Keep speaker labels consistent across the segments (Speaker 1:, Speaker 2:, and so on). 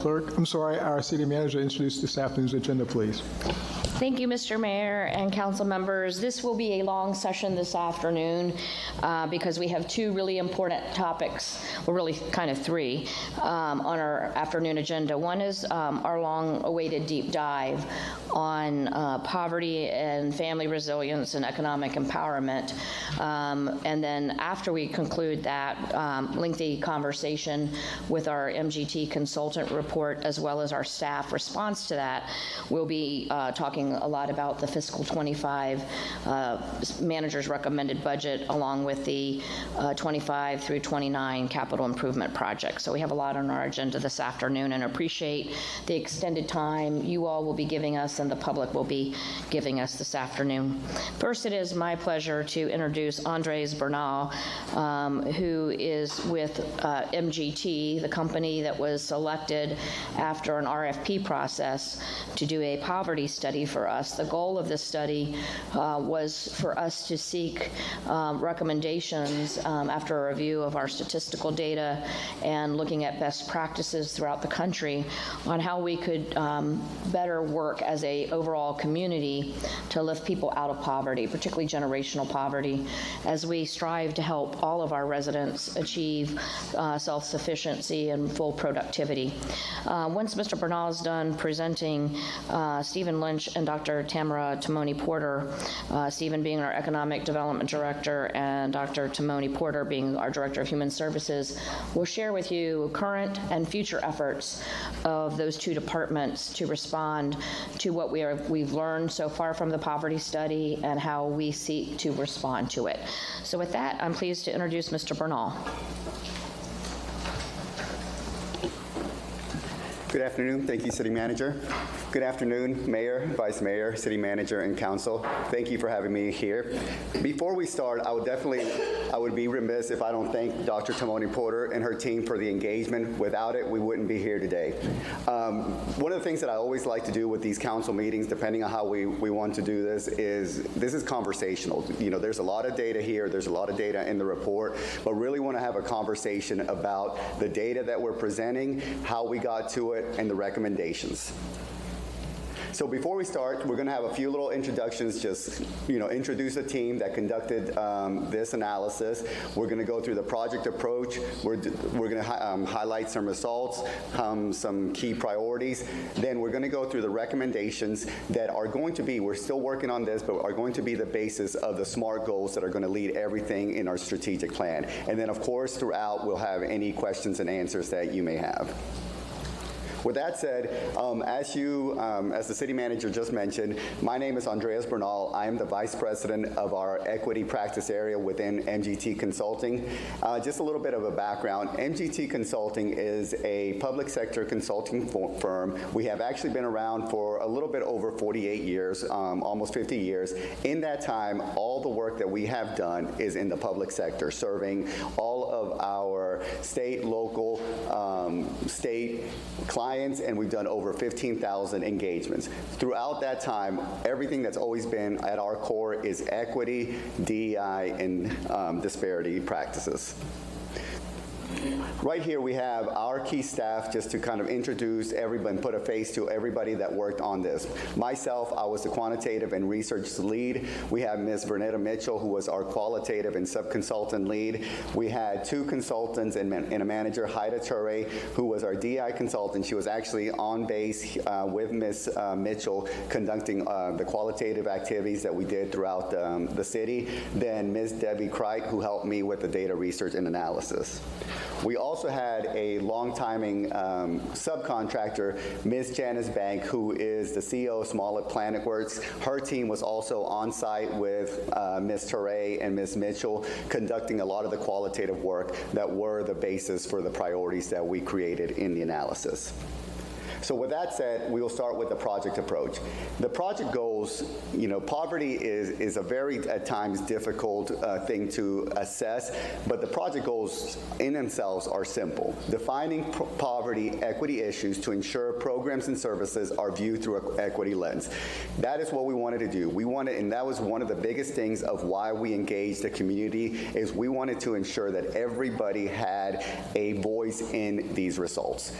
Speaker 1: Clerk, I'm sorry, our city manager introduced this afternoon's agenda, please.
Speaker 2: Thank you, Mr. Mayor and council members. This will be a long session this afternoon because we have two really important topics, well, really kind of three, on our afternoon agenda. One is our long-awaited deep dive on poverty and family resilience and economic empowerment. And then after we conclude that lengthy conversation with our MGT consultant report, as well as our staff response to that, we'll be talking a lot about the fiscal 25 manager's recommended budget, along with the 25 through 29 capital improvement projects. So we have a lot on our agenda this afternoon, and appreciate the extended time you all will be giving us and the public will be giving us this afternoon. First, it is my pleasure to introduce Andres Bernal, who is with MGT, the company that was selected after an RFP process to do a poverty study for us. The goal of this study was for us to seek recommendations after a review of our statistical data and looking at best practices throughout the country on how we could better work as a overall community to lift people out of poverty, particularly generational poverty, as we strive to help all of our residents achieve self-sufficiency and full productivity. Once Mr. Bernal is done presenting, Stephen Lynch and Dr. Tamara Timoni Porter, Stephen being our Economic Development Director and Dr. Timoni Porter being our Director of Human Services, will share with you current and future efforts of those two departments to respond to what we've learned so far from the poverty study and how we seek to respond to it. So with that, I'm pleased to introduce Mr. Bernal.
Speaker 3: Good afternoon. Thank you, City Manager. Good afternoon, Mayor, Vice Mayor, City Manager, and Council. Thank you for having me here. Before we start, I would be remiss if I don't thank Dr. Timoni Porter and her team for the engagement. Without it, we wouldn't be here today. One of the things that I always like to do with these council meetings, depending on how we want to do this is conversational. You know, there's a lot of data here, there's a lot of data in the report, but really want to have a conversation about the data that we're presenting, how we got to it, and the recommendations. So before we start, we're going to have a few little introductions, just introduce a team that conducted this analysis. We're going to go through the project approach. We're going to highlight some results, some key priorities. Then we're going to go through the recommendations that are going to be, we're still working on this, but are going to be the basis of the SMART goals that are going to lead everything in our strategic plan. And then, of course, throughout, we'll have any questions and answers that you may have. With that said, as the city manager just mentioned, my name is Andres Bernal. I am the vice president of our equity practice area within MGT Consulting. Just a little bit of a background. MGT Consulting is a public sector consulting firm. We have actually been around for a little bit over 48 years, almost 50 years. In that time, all the work that we have done is in the public sector, serving all of our state, local, state clients, and we've done over 15,000 engagements. Throughout that time, everything that's always been at our core is equity, DEI, and disparity practices. Right here we have our key staff, just to kind of introduce everybody and put a face to everybody that worked on this. Myself, I was the quantitative and research lead. We have Ms. Vernetta Mitchell, who was our qualitative and sub-consultant lead. We had two consultants and a manager, Haida Ture, who was our DI consultant. She was actually on base with Ms. Mitchell conducting the qualitative activities that we did throughout the city. Then Ms. Debbie Cricht, who helped me with the data research and analysis. We also had a long-timing subcontractor, Ms. Janice Bank, who is the CEO of Smollett Planet Works. Her team was also on site with Ms. Ture and Ms. Mitchell, conducting a lot of the qualitative work that were the basis for the priorities that we created in the analysis. So with that said, we will start with the project approach. The project goals, poverty is a very, at times, difficult thing to assess, but the project goals in themselves are simple. Defining poverty equity issues to ensure programs and services are viewed through an equity lens. That is what we wanted to do. We wanted, and that was one of the biggest things of why we engaged the community, is we wanted to ensure that everybody had a voice in these results.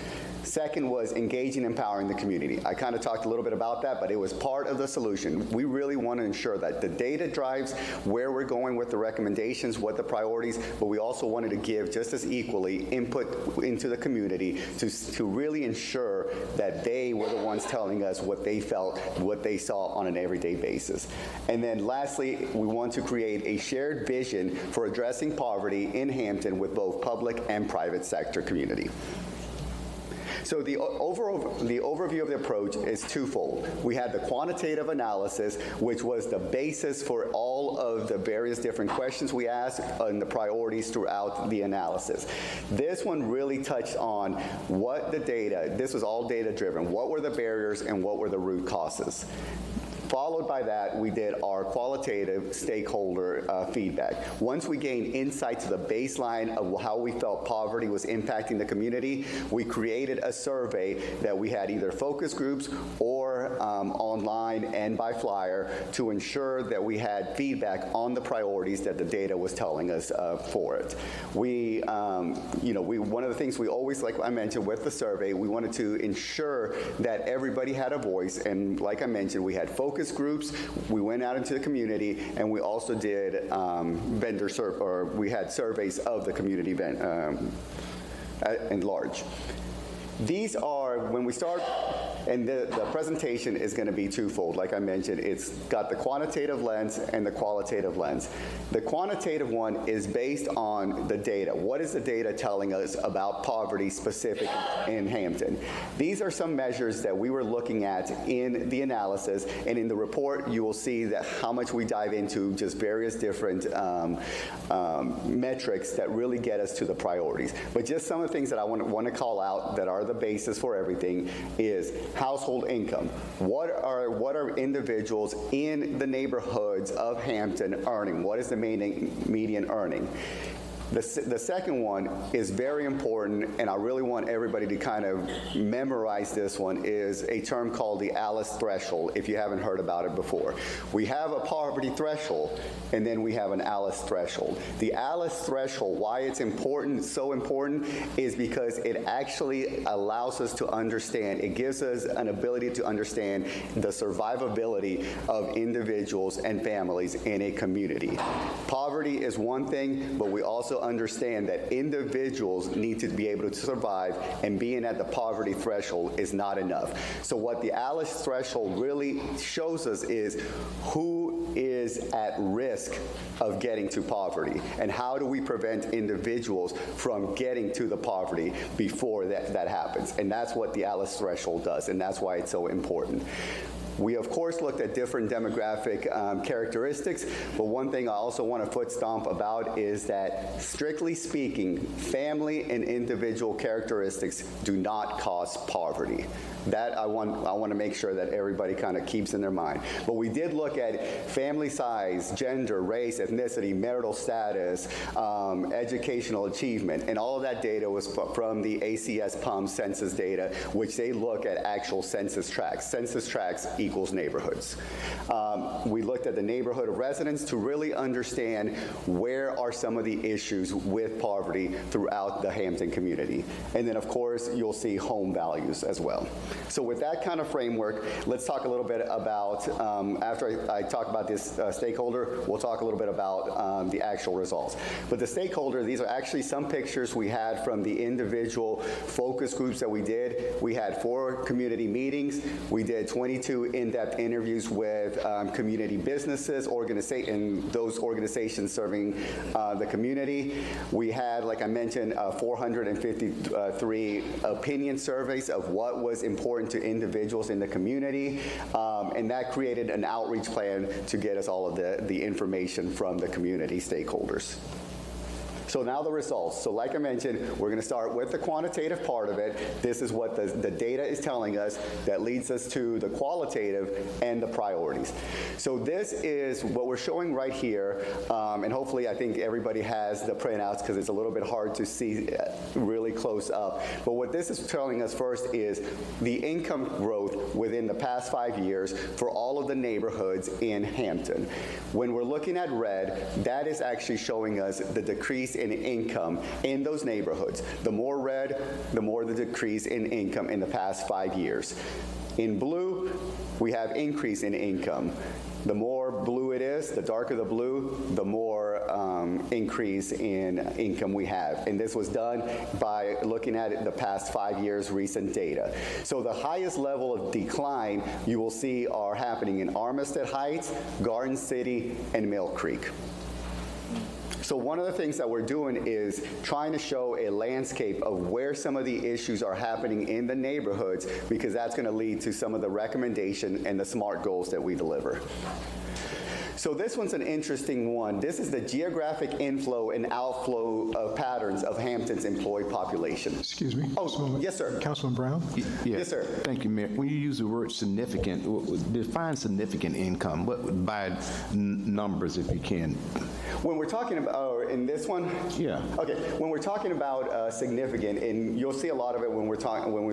Speaker 3: Second was engaging and empowering the community. I kind of talked a little bit about that, but it was part of the solution. We really want to ensure that the data drives where we're going with the recommendations, what the priorities, but we also wanted to give just as equally input into the community to really ensure that they were the ones telling us what they felt, what they saw on an everyday basis. And then lastly, we want to create a shared vision for addressing poverty in Hampton with both public and private sector community. So the overview of the approach is twofold. We had the quantitative analysis, which was the basis for all of the various different questions we asked and the priorities throughout the analysis. This one really touched on what the data, this was all data driven, what were the barriers and what were the root causes. Followed by that, we did our qualitative stakeholder feedback. Once we gained insight to the baseline of how we felt poverty was impacting the community, we created a survey that we had either focus groups or online and by flyer to ensure that we had feedback on the priorities that the data was telling us for it. We, one of the things we always, like I mentioned with the survey, we wanted to ensure that everybody had a voice, and like I mentioned, we had focus groups, we went out into the community, and we also did we had surveys of the community at large. These are, when we start, and the presentation is going to be twofold. Like I mentioned, it's got the quantitative lens and the qualitative lens. The quantitative one is based on the data. What is the data telling us about poverty specific in Hampton? These are some measures that we were looking at in the analysis, and in the report you will see that how much we dive into just various different metrics that really get us to the priorities. But just some of the things that I want to call out that are the basis for everything is household income. What are individuals in the neighborhoods of Hampton earning? What is the median earning? The second one is very important, and I really want everybody to kind of memorize this one, is a term called the ALICE threshold, if you haven't heard about it before. We have a poverty threshold, and then we have an ALICE threshold. The ALICE threshold, why it's important, so important, is because it actually allows us to understand, it gives us an ability to understand the survivability of individuals and families in a community. Poverty is one thing, but we also understand that individuals need to be able to survive, and being at the poverty threshold is not enough. So what the ALICE threshold really shows us is who is at risk of getting to poverty, and how do we prevent individuals from getting to the poverty before that happens. And that's what the ALICE threshold does, and that's why it's so important. We, of course, looked at different demographic characteristics, but one thing I also want to foot stomp about is that, strictly speaking, family and individual characteristics do not cause poverty. That I want to make sure that everybody kind of keeps in their mind. But we did look at family size, gender, race, ethnicity, marital status, educational achievement, and all of that data was from the ACS PUM census data, which they look at actual census tracts. Census tracts equals neighborhoods. We looked at the neighborhood of residents to really understand where are some of the issues with poverty throughout the Hampton community. And then, of course, you'll see home values as well. So with that kind of framework, let's talk a little bit about, after I talk about this stakeholder, we'll talk a little bit about the actual results. But the stakeholder, these are actually some pictures we had from the individual focus groups that we did. We had 4 community meetings. We did 22 in-depth interviews with community businesses, and those organizations serving the community. We had, like I mentioned, 453 opinion surveys of what was important to individuals in the community, and that created an outreach plan to get us all of the information from the community stakeholders. So now the results. So like I mentioned, we're going to start with the quantitative part of it. This is what the data is telling us that leads us to the qualitative and the priorities. So this is what we're showing right here, and hopefully I think everybody has the printouts because it's a little bit hard to see really close up. But what this is telling us first is the income growth within the past 5 years for all of the neighborhoods in Hampton. When we're looking at red, that is actually showing us the decrease in income in those neighborhoods. The more red, the more the decrease in income in the past 5 years. In blue, we have increase in income. The more blue it is, the darker the blue, the more increase in income we have. And this was done by looking at the past 5 years recent data. So the highest level of decline you will see are happening in Armistead Heights, Garden City, and Mill Creek. So one of the things that we're doing is trying to show a landscape of where some of the issues are happening in the neighborhoods, because that's going to lead to some of the recommendation and the SMART goals that we deliver. So this one's an interesting one. This is the geographic inflow and outflow patterns of Hampton's employed population.
Speaker 1: Excuse me.
Speaker 3: Oh, yes, sir.
Speaker 1: Councilman Brown?
Speaker 4: Yeah.
Speaker 3: Yes, sir.
Speaker 4: Thank you, Mayor. When you use the word significant, define significant income. What by numbers, if you can?
Speaker 3: When we're talking about, in this one?
Speaker 4: Yeah.
Speaker 3: Okay, when we're talking about significant, and you'll see a lot of it when we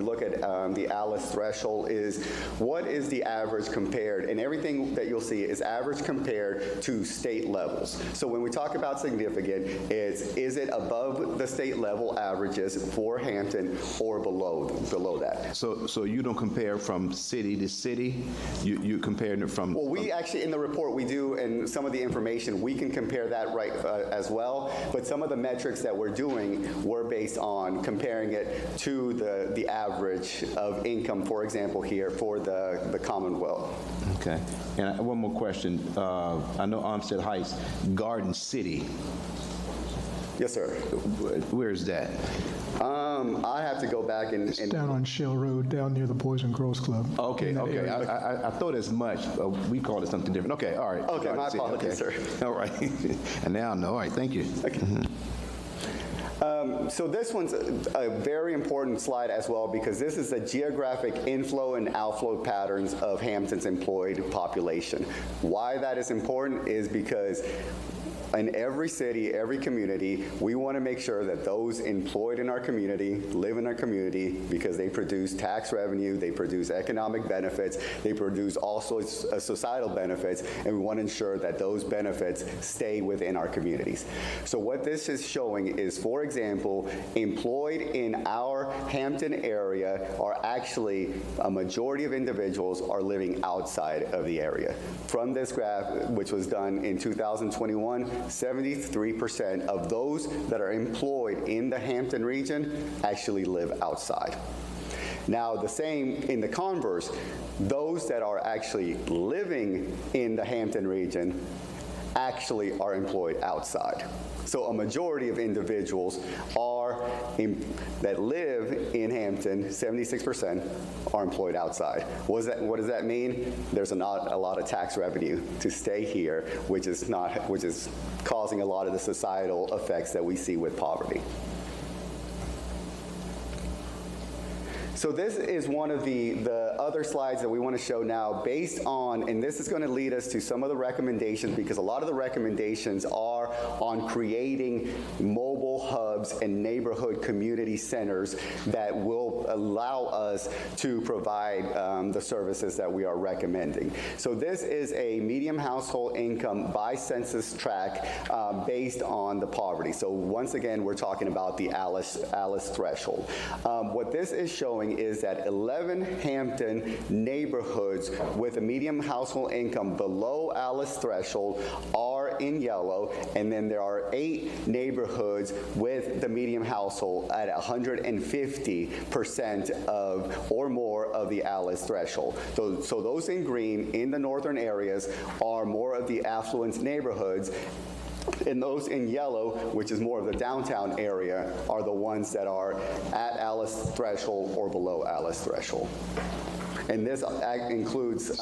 Speaker 3: look at the ALICE threshold, is what is the average compared, and everything that you'll see is average compared to state levels. So when we talk about significant, is it above the state level averages for Hampton or below that?
Speaker 4: So you don't compare from city to city? You comparing it from...
Speaker 3: Well, we actually, in the report, we do, and some of the information, we can compare that right as well, but some of the metrics that we're doing were based on comparing it to the average of income, for example, here for the Commonwealth.
Speaker 4: Okay. And one more question. I know Armstead Heights, Garden City.
Speaker 3: Yes, sir.
Speaker 4: Where is that?
Speaker 3: I have to go back and...
Speaker 1: It's down on Shell Road, down near the Boys and Girls Club.
Speaker 4: Okay, okay.
Speaker 1: Area.
Speaker 4: I thought as much. We called it something different. Okay, all right.
Speaker 3: Okay,
Speaker 4: Garden
Speaker 3: my
Speaker 4: City.
Speaker 3: apologies,
Speaker 4: Okay.
Speaker 3: sir.
Speaker 4: All right. And now I know. All right, thank you.
Speaker 3: Okay. So this one's a very important slide as well, because this is the geographic inflow and outflow patterns of Hampton's employed population. Why that is important is because in every city, every community, we want to make sure that those employed in our community live in our community because they produce tax revenue, they produce economic benefits, they produce also societal benefits, and we want to ensure that those benefits stay within our communities. So what this is showing is, for example, employed in our Hampton area are actually, a majority of individuals are living outside of the area. From this graph, which was done in 2021, 73% of those that are employed in the Hampton region actually live outside. Now, the same in the converse, those that are actually living in the Hampton region actually are employed outside. So a majority of individuals that live in Hampton, 76%, are employed outside. What does that mean? There's not a lot of tax revenue to stay here, which is causing a lot of the societal effects that we see with poverty. So this is one of the other slides that we want to show now based on, and this is going to lead us to some of the recommendations, because a lot of the recommendations are on creating mobile hubs and neighborhood community centers that will allow us to provide the services that we are recommending. So this is a median household income by census tract based on the poverty. So once again, we're talking about the ALICE threshold. What this is showing is that 11 Hampton neighborhoods with a median household income below ALICE threshold are in yellow, and then there are 8 neighborhoods with the median household at 150% of or more of the ALICE threshold. So those in green in the northern areas are more of the affluent neighborhoods, And those in yellow, which is more of the downtown area, are the ones that are at Alice threshold or below Alice threshold. And this includes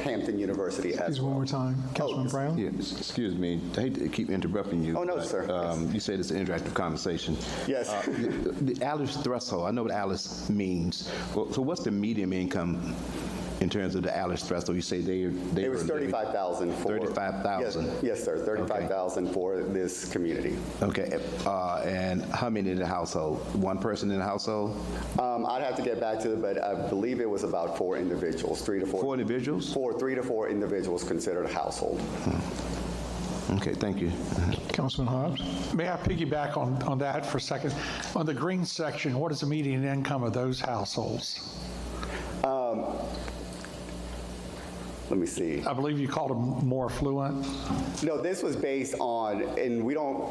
Speaker 3: Hampton University as
Speaker 1: Excuse me
Speaker 3: well.
Speaker 1: one more time. Councilman Brown?
Speaker 4: Yeah, excuse me, I hate to keep interrupting you.
Speaker 3: Oh, no,
Speaker 4: but,
Speaker 3: sir.
Speaker 4: You said it's an interactive conversation.
Speaker 3: Yes.
Speaker 4: The Alice threshold, I know what Alice means. Well, so what's the median income in terms of the Alice threshold? You say they
Speaker 3: It was
Speaker 4: were living-
Speaker 3: 35,000 for
Speaker 4: 35,000.
Speaker 3: Yes, sir. 35,000 for this community.
Speaker 4: Okay, and how many in the household? One person in the household?
Speaker 3: I'd have to get back to it, but I believe it was about 4 individuals, 3 to 4.
Speaker 4: 4 individuals?
Speaker 3: 3 to 4 individuals considered a household.
Speaker 4: Okay, thank you.
Speaker 1: Councilman Hobbs?
Speaker 5: May I piggyback on that for a second? On the green section, what is the median income of those households?
Speaker 3: Let me see.
Speaker 5: I believe you called them more affluent.
Speaker 3: No, this was based on, and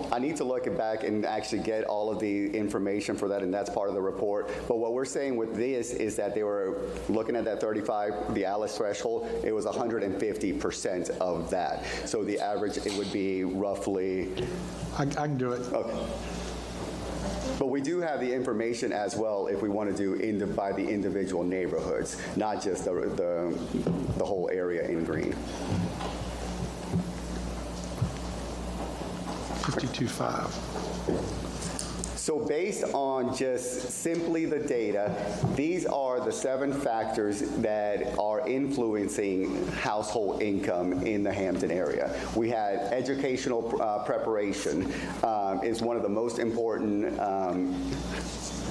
Speaker 3: I need to look it back and actually get all of the information for that, and that's part of the report. But what we're saying with this is that they were looking at that 35, the Alice threshold, it was 150% of that. So the average, it would be roughly,
Speaker 5: I can do it.
Speaker 3: okay. But we do have the information as well if we want to do by the individual neighborhoods, not just the whole area in green.
Speaker 5: 52.5.
Speaker 3: So based on just simply the data, these are the 7 factors that are influencing household income in the Hampton area. We had educational preparation is one of the most important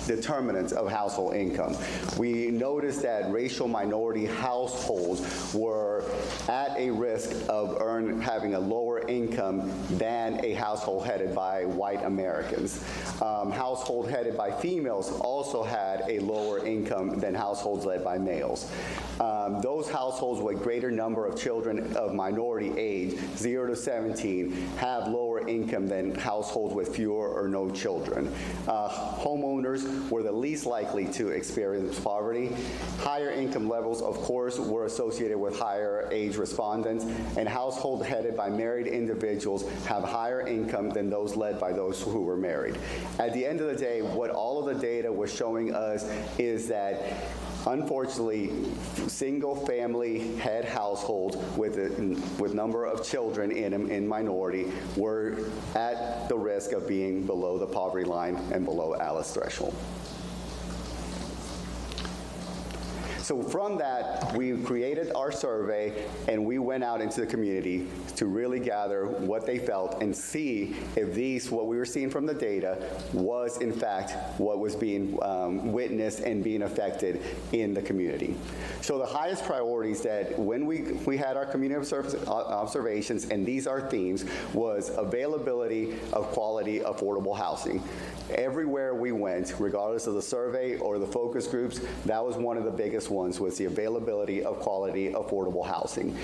Speaker 3: determinants of household income. We noticed that racial minority households were at a risk of having a lower income than a household headed by white Americans. Household headed by females also had a lower income than households led by males. Those households with greater number of children of minority age, 0 to 17, have lower income than households with fewer or no children. Homeowners were the least likely to experience poverty. Higher income levels, of course, were associated with higher age respondents, and households headed by married individuals have higher income than those led by those who were married. At the end of the day, what all of the data was showing us is that unfortunately, single-family head households with number of children in minority were at the risk of being below the poverty line and below Alice threshold. So from that, we created our survey, and we went out into the community to really gather what they felt and see if what we were seeing from the data was in fact what was being witnessed and being affected in the community. So the highest priorities that when we had our community observations, and these are themes, was availability of quality, affordable housing. Everywhere we went, regardless of the survey or the focus groups, that was one of the biggest ones, was the availability of quality, affordable housing.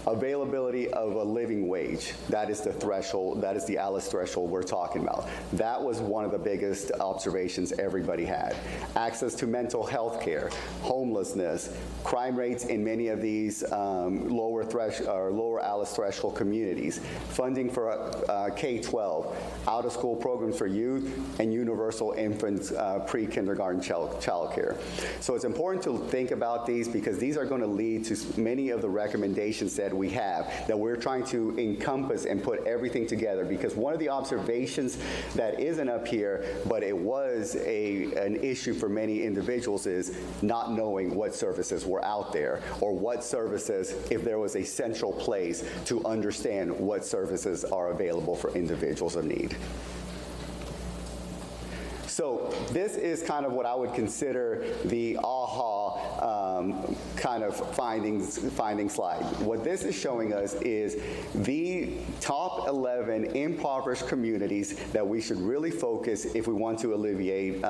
Speaker 3: Availability of a living wage, that is the threshold, that is the Alice threshold we're talking about. That was one of the biggest observations everybody had. Access to mental health care, homelessness, crime rates in many of these lower Alice threshold communities, funding for K-12, out-of-school programs for youth, and universal infant pre-kindergarten child care. So it's important to think about these because these are going to lead to many of the recommendations that we have, that we're trying to encompass and put everything together, because one of the observations that isn't up here, but it was an issue for many individuals, is not knowing what services were out there, or what services, if there was a central place to understand what services are available for individuals of need. So this is kind of what I would consider the aha kind of finding slide. What this is showing us is the top 11 impoverished communities that we should really focus if we want to alleviate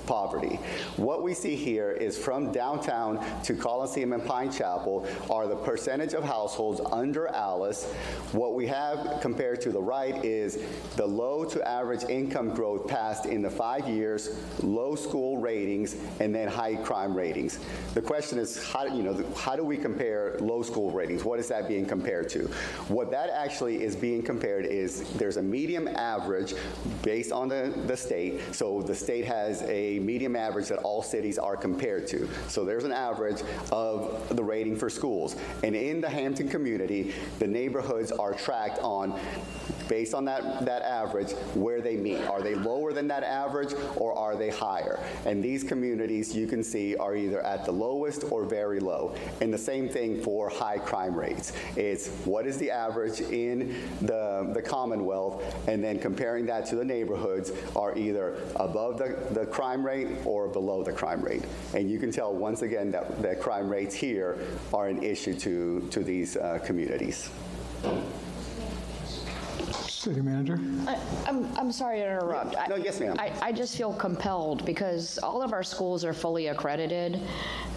Speaker 3: poverty. What we see here is from downtown to Coliseum and Pine Chapel are the percentage of households under Alice. What we have compared to the right is the low to average income growth passed in the 5 years, low school ratings, and then high crime ratings. The question is, how do we compare low school ratings? What is that being compared to? What that actually is being compared is there's a medium average based on the state. So the state has a medium average that all cities are compared to. So there's an average of the rating for schools. And in the Hampton community, the neighborhoods are tracked on, based on that average, where they meet. Are they lower than that average or are they higher? And these communities, you can see, are either at the lowest or very low. And the same thing for high crime rates. It's what is the average in the Commonwealth, and then comparing that to the neighborhoods are either above the crime rate or below the crime rate. And you can tell once again that crime rates here are an issue to these communities.
Speaker 1: City Manager?
Speaker 2: I'm sorry to interrupt.
Speaker 3: No, yes, ma'am.
Speaker 2: I just feel compelled because all of our schools are fully accredited,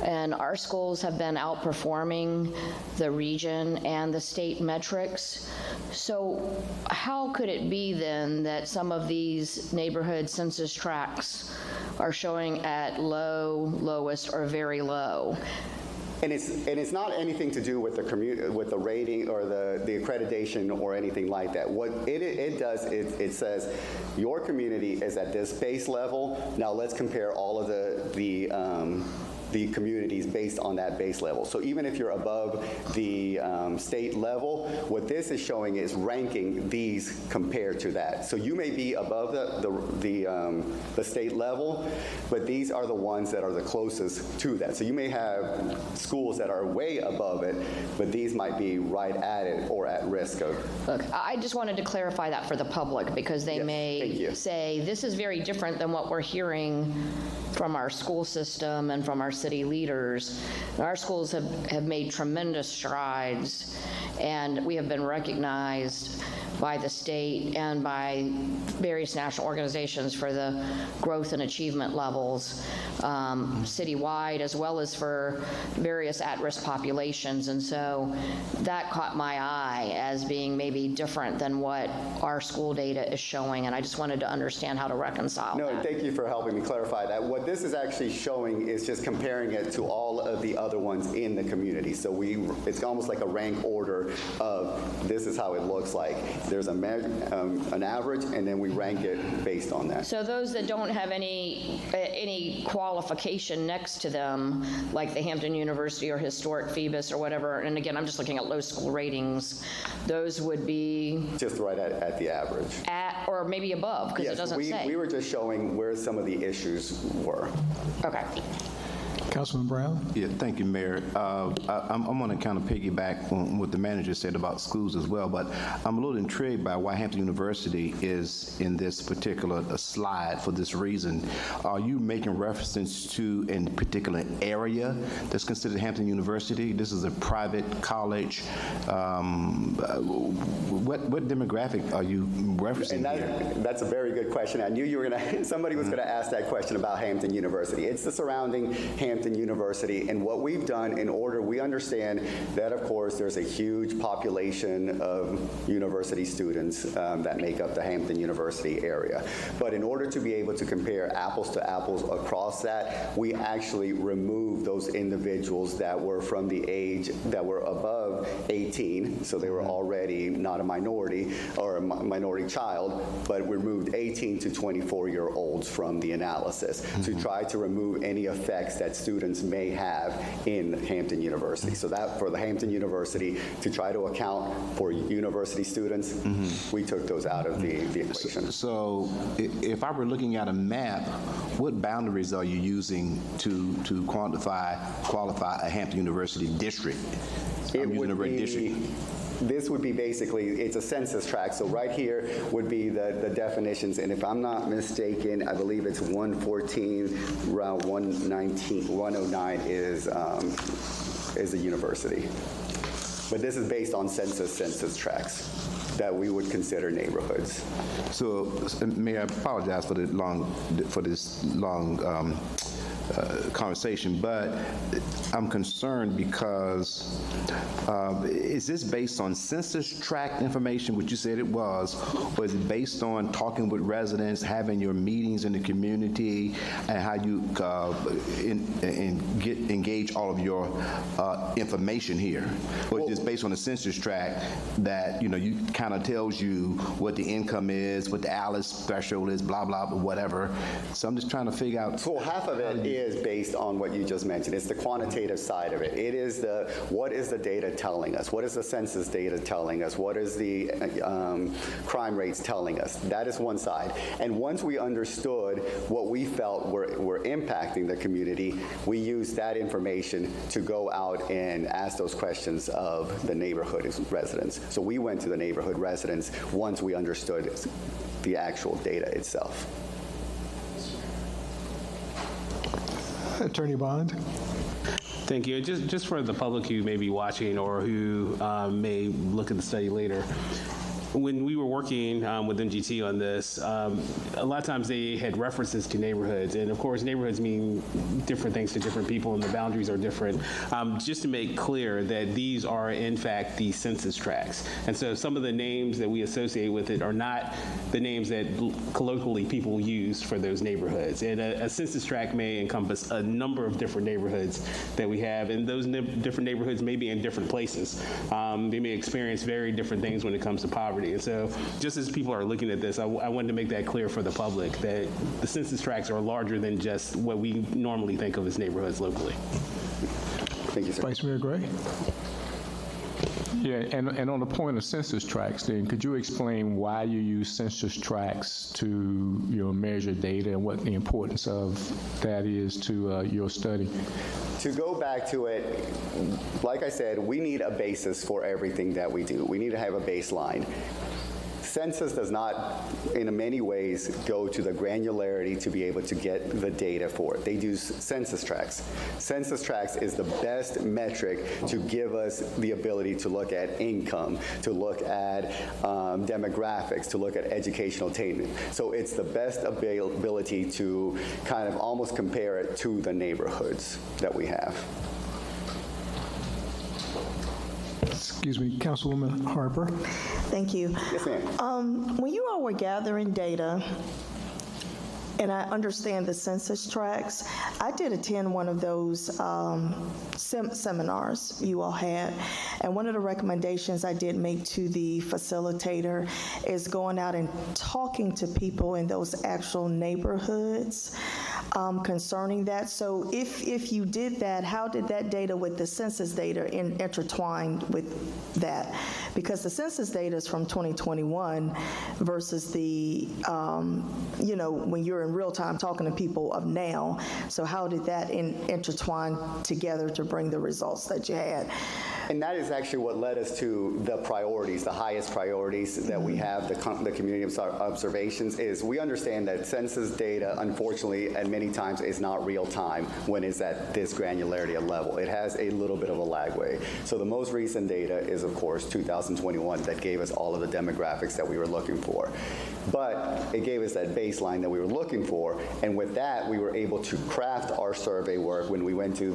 Speaker 2: and our schools have been outperforming the region and the state metrics. So how could it be then that some of these neighborhood census tracts are showing at low, lowest, or very low?
Speaker 3: And it's not anything to do with the rating or the accreditation or anything like that. What it does, it says your community is at this base level. Now let's compare all of the communities based on that base level. So even if you're above the state level, what this is showing is ranking these compared to that. So you may be above the state level, but these are the ones that are the closest to that. So you may have schools that are way above it, but these might be right at it or at risk of.
Speaker 2: Look, I just wanted to clarify that for the public because they may say this is very different than what we're hearing from our school system and from our city leaders. Our schools have made tremendous strides, and we have been recognized by the state and by various national organizations for the growth and achievement levels citywide, as well as for various at-risk populations. And so that caught my eye as being maybe different than what our school data is showing, and I just wanted to understand how to reconcile that.
Speaker 3: No, thank you for helping me clarify that. What this is actually showing is just comparing it to all of the other ones in the community. So it's almost like a rank order of this is how it looks like. There's an average, and then we rank it based on that.
Speaker 2: So those that don't have any qualification next to them, like the Hampton University or Historic Phoebus or whatever, and again, I'm just looking at low school ratings, those would be
Speaker 3: just right at the average.
Speaker 2: At or maybe above, because it doesn't say.
Speaker 3: We were just showing where some of the issues were.
Speaker 2: Okay.
Speaker 1: Councilman Brown?
Speaker 4: Yeah, thank you, Mayor. I'm going to kind of piggyback on what the manager said about schools as well, but I'm a little intrigued by why Hampton University is in this particular slide for this reason. Are you making reference to a particular area that's considered Hampton University? This is a private college. What demographic are you referencing here?
Speaker 3: That's a very good question. I knew you were going to, somebody was going to ask that question about Hampton University. It's the surrounding Hampton University, and what we've done in order, we understand that, of course, there's a huge population of university students that make up the Hampton University area. But in order to be able to compare apples to apples across that, we actually removed those individuals that were from the age that were above 18, so they were already not a minority or a minority child, but we removed 18 to 24-year-olds from the analysis to try to remove any effects that students may have in Hampton University. So that for the Hampton University, to try to account for university students, we took those out of the equation.
Speaker 4: So if I were looking at a map, what boundaries are you using to qualify a Hampton University district?
Speaker 3: This would be basically, it's a census tract, so right here would be the definitions, and if I'm not mistaken, I believe it's 114, around 119, 109 is a university. But this is based on census tracts that we would consider neighborhoods.
Speaker 4: So, Mayor, I apologize for this long conversation, but I'm concerned because is this based on census tract information, which you said it was, or is it based on talking with residents, having your meetings in the community, and how you engage all of your information here? Or is it based on the census tract that, you kind of tells you what the income is, what the ALICE threshold is, blah, blah, whatever. So I'm just trying to figure out.
Speaker 3: So half of it is based on what you just mentioned. It's the quantitative side of it. It is what is the data telling us? What is the census data telling us? What is the crime rates telling us? That is one side. And once we understood what we felt were impacting the community, we used that information to go out and ask those questions of the neighborhood residents. So we went to the neighborhood residents once we understood the actual data itself.
Speaker 1: Attorney Bond.
Speaker 6: Thank you. Just for the public who may be watching or who may look at the study later, when we were working with MGT on this, a lot of times they had references to neighborhoods. And of course, neighborhoods mean different things to different people and the boundaries are different. Just to make clear that these are, in fact, the census tracts. And so some of the names that we associate with it are not the names that colloquially people use for those neighborhoods. And a census tract may encompass a number of different neighborhoods that we have. And those different neighborhoods may be in different places. They may experience very different things when it comes to poverty. And so just as people are looking at this, I wanted to make that clear for the public that the census tracts are larger than just what we normally think of as neighborhoods locally.
Speaker 3: Thank you, sir.
Speaker 1: Vice Mayor Gray.
Speaker 7: Yeah, and on the point of census tracts, then could you explain why you use census tracts to measure data and what the importance of that is to your study?
Speaker 3: To go back to it, like I said, we need a basis for everything that we do. We need to have a baseline. Census does not, in many ways, go to the granularity to be able to get the data for it. They do census tracts. Census tracts is the best metric to give us the ability to look at income, to look at demographics, to look at educational attainment. So it's the best ability to kind of almost compare it to the neighborhoods that we have.
Speaker 1: Excuse me, Councilwoman Harper.
Speaker 8: Thank you.
Speaker 3: Yes, ma'am.
Speaker 8: When you all were gathering data, and I understand the census tracts, I did attend one of those seminars you all had, and one of the recommendations I did make to the facilitator is going out and talking to people in those actual neighborhoods concerning that. So if you did that, how did that data with the census data intertwine with that? Because the census data is from 2021 versus the, when you're in real time talking to people of now. So how did that intertwine together to bring the results that you had?
Speaker 3: And that is actually what led us to the priorities, the highest priorities that we have, the community observations, is we understand that census data, unfortunately, at many times is not real time when it's at this granularity level. It has a little bit of a lagway. So the most recent data is, of course, 2021 that gave us all of the demographics that we were looking for. But it gave us that baseline that we were looking for, and with that, we were able to craft our survey work when we went to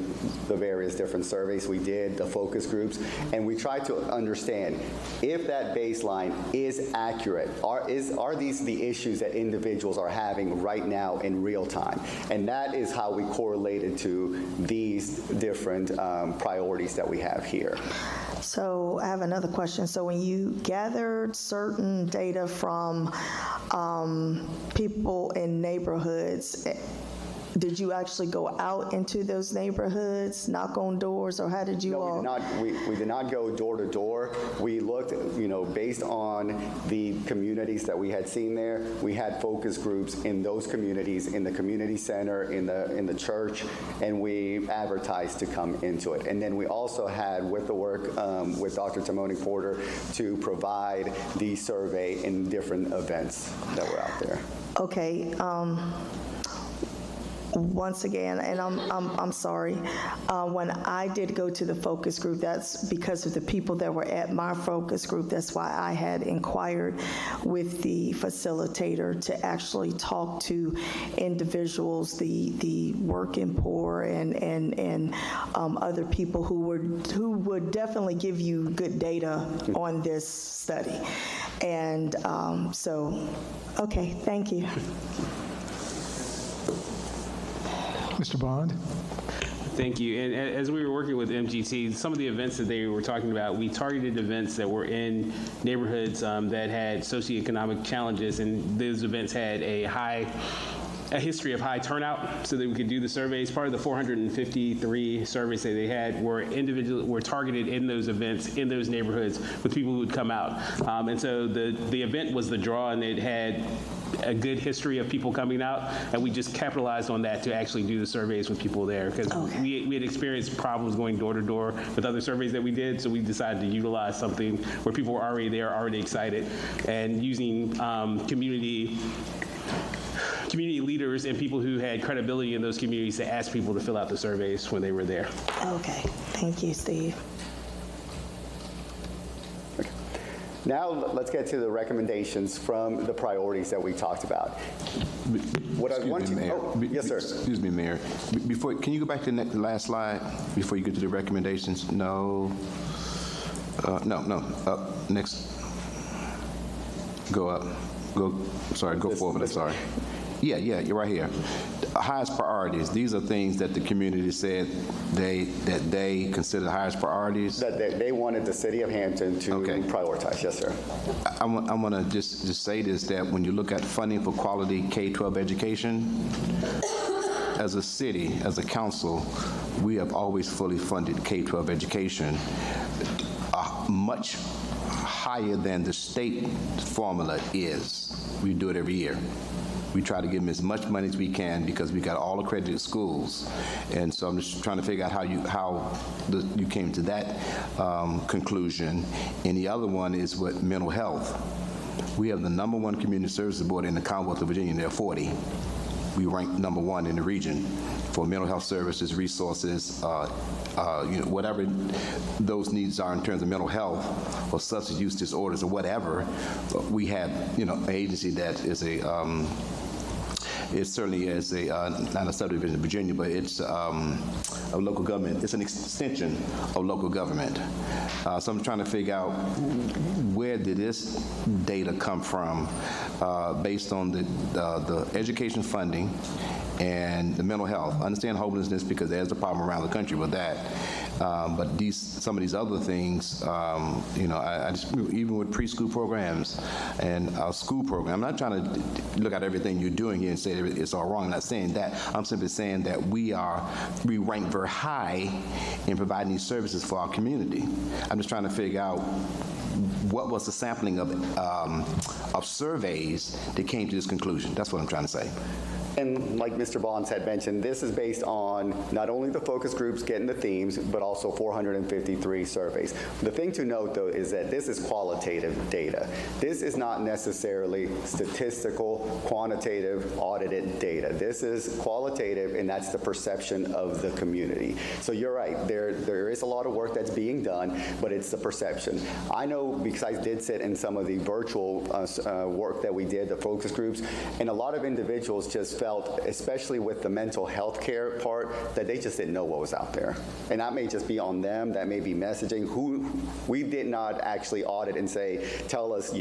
Speaker 3: the various different surveys we did, the focus groups, and we tried to understand if that baseline is accurate. Are these the issues that individuals are having right now in real time? And that is how we correlated to these different priorities that we have here.
Speaker 8: So I have another question. So when you gathered certain data from people in neighborhoods, did you actually go out into those neighborhoods, knock on doors, or how did you all?
Speaker 3: No, we did not go door to door. We looked, based on the communities that we had seen there. We had focus groups in those communities, in the community center, in the church, and we advertised to come into it. And then we also had, with the work with Dr. Timoni Porter, to provide the survey in different events that were out there.
Speaker 8: Okay. once again, and I'm sorry, when I did go to the focus group, that's because of the people that were at my focus group. That's why I had inquired with the facilitator to actually talk to individuals, the working poor and other people who would definitely give you good data on this study. And so, okay, thank you.
Speaker 1: Mr. Bond?
Speaker 6: Thank you. And as we were working with MGT, some of the events that they were talking about, we targeted events that were in neighborhoods that had socioeconomic challenges, and those events had a history of high turnout so that we could do the surveys. Part of the 453 surveys that they had were targeted in those events, in those neighborhoods, with people who would come out. And so the event was the draw, and it had a good history of people coming out, and we just capitalized on that to actually do the surveys with people there, because we had experienced problems going door to door with other surveys that we did, so we decided to utilize something where people were already there, already excited, and using community leaders and people who had credibility in those communities to ask people to fill out the surveys when they were there.
Speaker 8: Okay, thank you, Steve.
Speaker 3: Now let's get to the recommendations from the priorities that we talked about. What I want to, yes, sir.
Speaker 4: Excuse me, Mayor. Before, can you go back to the last slide before you get to the recommendations? No. Next. Go up. Go forward. I'm sorry. Yeah, you're right here. Highest priorities. These are things that the community said that they consider the highest priorities.
Speaker 3: That they wanted the City of Hampton to prioritize. Yes, sir.
Speaker 4: I want to just say this, that when you look at funding for quality K-12 education, as a city, as a council, we have always fully funded K-12 education, much higher than the state formula is. We do it every year. We try to give them as much money as we can because we got all accredited schools. And so I'm just trying to figure out how you came to that conclusion. And the other one is with mental health. We have the #1 community services board in the Commonwealth of Virginia. There are 40. We rank #1 in the region for mental health services, resources, whatever those needs are in terms of mental health or substance use disorders or whatever. We have, an agency that is it certainly is not a subdivision of Virginia, but it's a local government. It's an extension of local government. So I'm trying to figure out where did this data come from based on the education funding and the mental health. I understand homelessness because there's a problem around the country with that. But some of these other things, I just, even with preschool programs and our school program, I'm not trying to look at everything you're doing here and say it's all wrong. I'm not saying that. I'm simply saying that we rank very high in providing these services for our community. I'm just trying to figure out what was the sampling of surveys that came to this conclusion. That's what I'm trying to say.
Speaker 3: And like Mr. Bonds had mentioned, this is based on not only the focus groups getting the themes, but also 453 surveys. The thing to note, though, is that this is qualitative data. This is not necessarily statistical, quantitative, audited data. This is qualitative, and that's the perception of the community. So you're right. There is a lot of work that's being done, but it's the perception. I know because I did sit in some of the virtual work that we did, the focus groups, and a lot of individuals just felt, especially with the mental health care part, that they just didn't know what was out there. And that may just be on them, that may be messaging. We did not actually audit and say, tell us,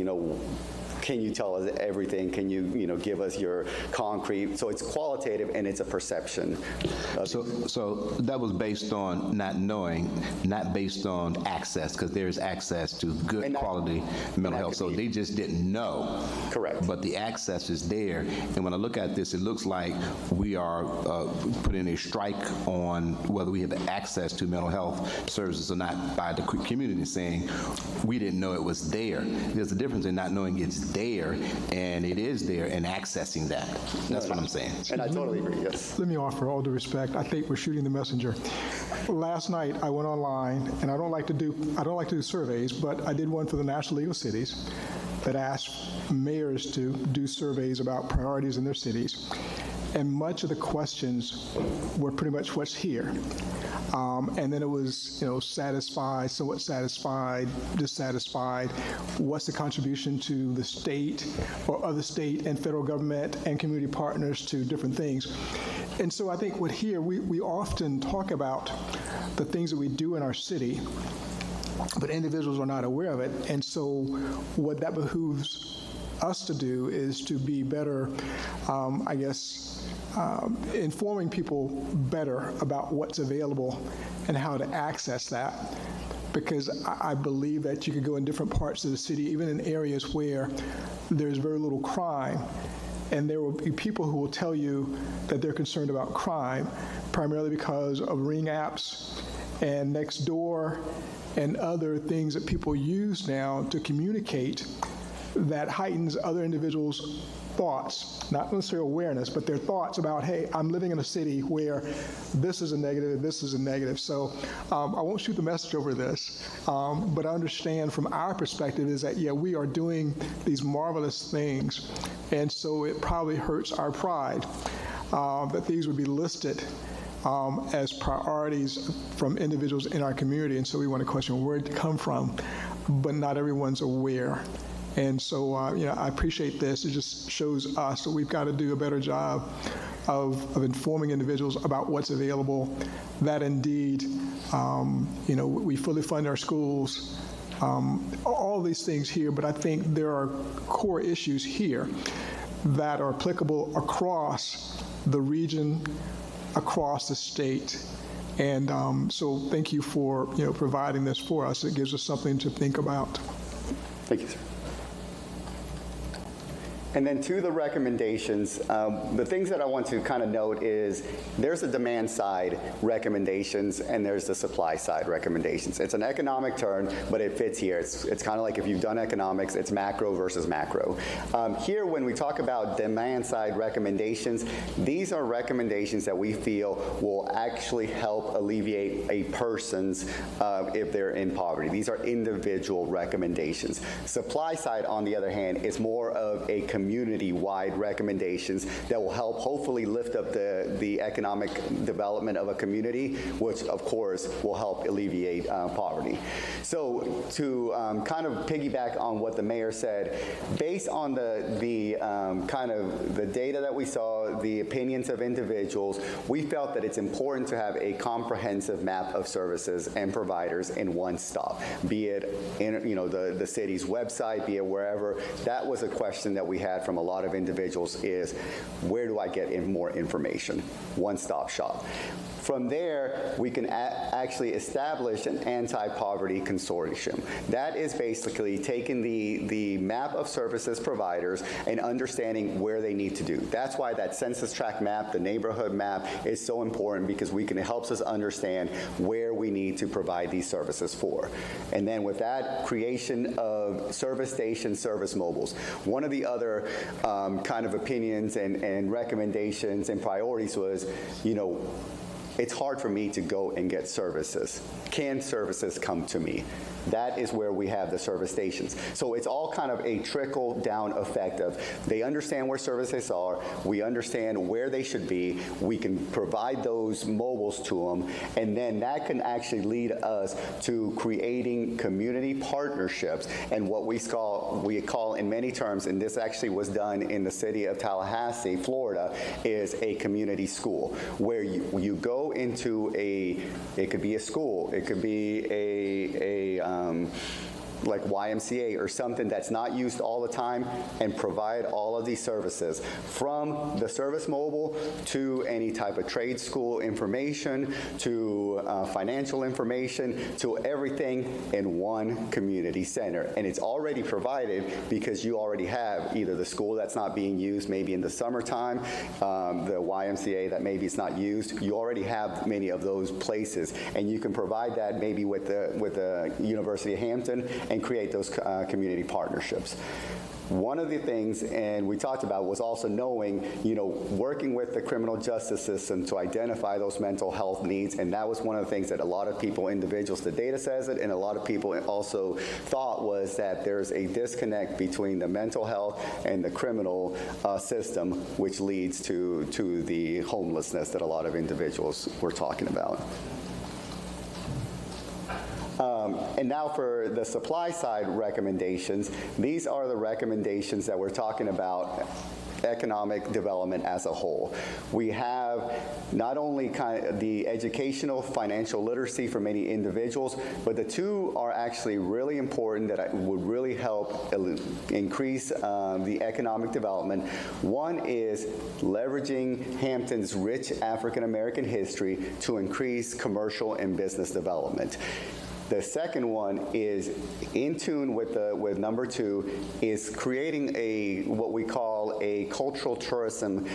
Speaker 3: can you tell us everything? Can you, give us your concrete? So it's qualitative and it's a perception.
Speaker 4: So that was based on not knowing, not based on access, because there is access to good quality mental health. So they just didn't know.
Speaker 3: Correct.
Speaker 4: But the access is there. And when I look at this, it looks like we are putting a strike on whether we have access to mental health services or not by the community, saying we didn't know it was there. There's a difference in not knowing it's there and it is there and accessing that. That's what I'm saying.
Speaker 3: And I totally agree, yes.
Speaker 1: Let me offer all due respect. I think we're shooting the messenger. Last night I went online, and I don't like to do surveys, but I did one for the National League of Cities that asked mayors to do surveys about priorities in their cities. and much of the questions were pretty much what's here. And then it was, satisfied, somewhat satisfied, dissatisfied. What's the contribution to the state or other state and federal government and community partners to different things? And so I think what here, we often talk about the things that we do in our city, but individuals are not aware of it. And so what that behooves us to do is to be better, informing people better about what's available and how to access that. Because I believe that you could go in different parts of the city, even in areas where there's very little crime, and there will be people who will tell you that they're concerned about crime, primarily because of Ring apps and Nextdoor and other things that people use now to communicate that heightens other individuals' thoughts, not necessarily awareness, but their thoughts about, hey, I'm living in a city where this is a negative, this is a negative. So I won't shoot the message over this, but I understand from our perspective is that, yeah, we are doing these marvelous things, and so it probably hurts our pride that these would be listed as priorities from individuals in our community, and so we want to question where it come from, but not everyone's aware. And so, I appreciate this. It just shows us that we've got to do a better job of informing individuals about what's available, that indeed, we fully fund our schools, all these things here, but I think there are core issues here that are applicable across the region, across the state. And so thank you for, providing this for us. It gives us something to think about.
Speaker 3: Thank you, sir. And then to the recommendations, the things that I want to kind of note is there's a demand side recommendations and there's the supply side recommendations. It's an economic term, but it fits here. It's kind of like if you've done economics, it's macro versus macro. Here, when we talk about demand side recommendations, these are recommendations that we feel will actually help alleviate a person's, if they're in poverty. These are individual recommendations. Supply side, on the other hand, is more of a community-wide recommendations that will help hopefully lift up the economic development of a community, which of course will help alleviate poverty. So to kind of piggyback on what the mayor said, based on the kind of the data that we saw, the opinions of individuals, we felt that it's important to have a comprehensive map of services and providers in one stop, be it in the city's website, be it wherever. That was a question that we had from a lot of individuals is, where do I get more information? One-stop shop. From there, we can actually establish an anti-poverty consortium. That is basically taking the map of services providers and understanding where they need to do. That's why that census tract map, the neighborhood map, is so important, because it helps us understand where we need to provide these services for. And then with that, creation of service stations, service mobiles. One of the other kind of opinions and recommendations and priorities was, it's hard for me to go and get services. Can services come to me? That is where we have the service stations. So it's all kind of a trickle-down effect of they understand where services are, we understand where they should be, we can provide those mobiles to them, and then that can actually lead us to creating community partnerships and what we call in many terms, and this actually was done in the city of Tallahassee, Florida, is a community school, where you go into it could be a school, it could be like YMCA or something that's not used all the time, and provide all of these services from the service mobile to any type of trade school information to financial information to everything in one community center. And it's already provided because you already have either the school that's not being used maybe in the summertime, the YMCA that maybe it's not used. You already have many of those places, and you can provide that maybe with the University of Hampton and create those community partnerships. One of the things, and we talked about, was also knowing, working with the criminal justice system to identify those mental health needs, and that was one of the things that a lot of people, individuals, the data says it, and a lot of people also thought was that there's a disconnect between the mental health and the criminal system, which leads to the homelessness that a lot of individuals were talking about. And now for the supply side recommendations, these are the recommendations that we're talking about economic development as a whole. We have not only kind of the educational financial literacy for many individuals, but the two are actually really important that would really help increase the economic development. One is leveraging Hampton's rich African American history to increase commercial and business development. The second one is in tune with number two, is creating what we call a cultural tourism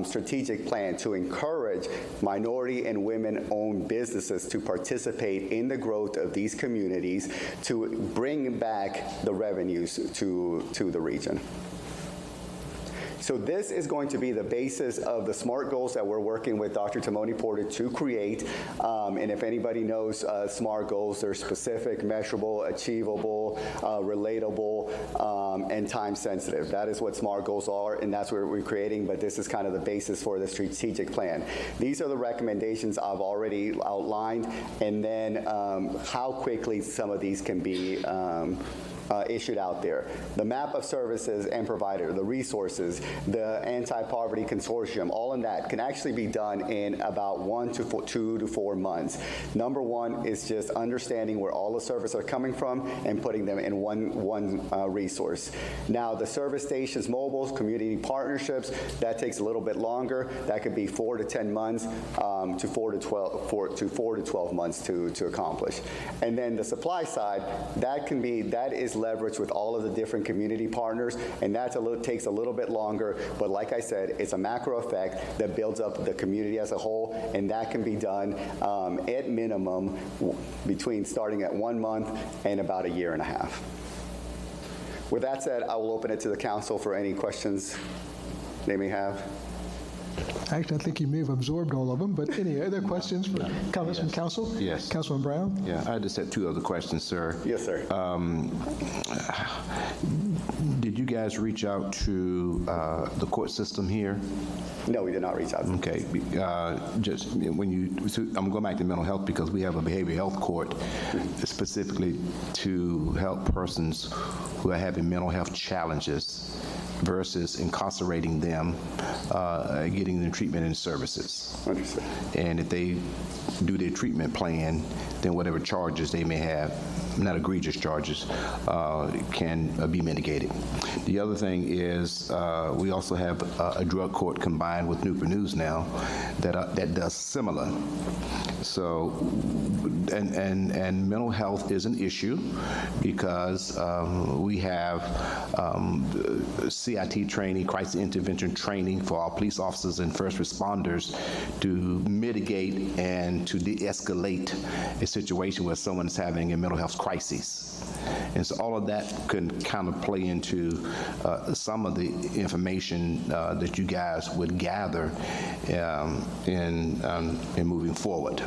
Speaker 3: strategic plan to encourage minority and women-owned businesses to participate in the growth of these communities to bring back the revenues to the region. So this is going to be the basis of the SMART goals that we're working with Dr. Timoni Porter to create. And if anybody knows SMART goals, they're specific, measurable, achievable, relatable, and time sensitive. That is what SMART goals are, and that's what we're creating, but this is kind of the basis for the strategic plan. These are the recommendations I've already outlined, and then how quickly some of these can be issued out there. The map of services and provider, the resources, the anti-poverty consortium, all of that can actually be done in about 2 to 4 months. Number one is just understanding where all the services are coming from and putting them in one resource. Now, the service stations, mobiles, community partnerships, that takes a little bit longer. That could be 4 to 10 months to 4 to 12 months to accomplish. And then the supply side, that is leveraged with all of the different community partners, and takes a little bit longer, but like I said, it's a macro effect that builds up the community as a whole, and that can be done at minimum between starting at 1 month and about 1.5 years. With that said, I will open it to the council for any questions they may have.
Speaker 1: Actually, I think you may have absorbed all of them, but any other questions, comments from council?
Speaker 4: Yes.
Speaker 1: Councilman Brown?
Speaker 4: Yeah, I just had 2 other questions, sir.
Speaker 3: Yes, sir.
Speaker 4: Did you guys reach out to the court system here?
Speaker 3: No, we did not reach out.
Speaker 4: Okay, just I'm going back to mental health because we have a behavioral health court specifically to help persons who are having mental health challenges versus incarcerating them, getting them treatment and services.
Speaker 3: Understood.
Speaker 4: And if they do their treatment plan, then whatever charges they may have, not egregious charges, can be mitigated. The other thing is we also have a drug court combined with Newport News now that does similar. So, and mental health is an issue because we have CIT training, crisis intervention training for our police officers and first responders to mitigate and to de-escalate a situation where someone is having a mental health crisis. And so all of that can kind of play into some of the information that you guys would gather in moving forward.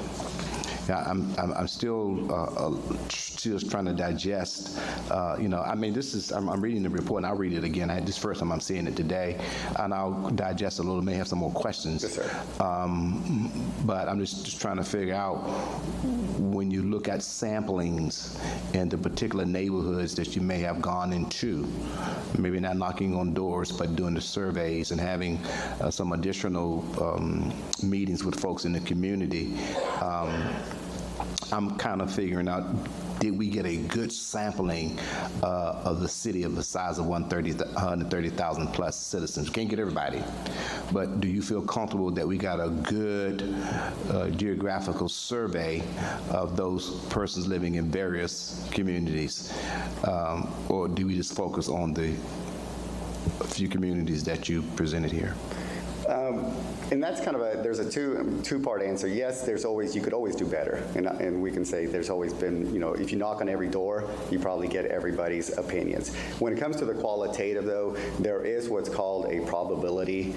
Speaker 4: Now, I'm still just trying to digest, I mean, I'm reading the report, and I'll read it again. This first time I'm seeing it today, and I'll digest a little, may have some more questions.
Speaker 3: Yes, sir.
Speaker 4: But I'm just trying to figure out, when you look at samplings in the particular neighborhoods that you may have gone into, maybe not knocking on doors, but doing the surveys and having some additional meetings with folks in the community, I'm kind of figuring out, did we get a good sampling of the city of the size of 130,000 plus citizens? Can't get everybody, but do you feel comfortable that we got a good geographical survey of those persons living in various communities, or do we just focus on the few communities that you presented here?
Speaker 3: And that's kind of there's a two-part answer. Yes, you could always do better. And we can say there's always been, if you knock on every door, you probably get everybody's opinions. When it comes to the qualitative, though, there is what's called a probability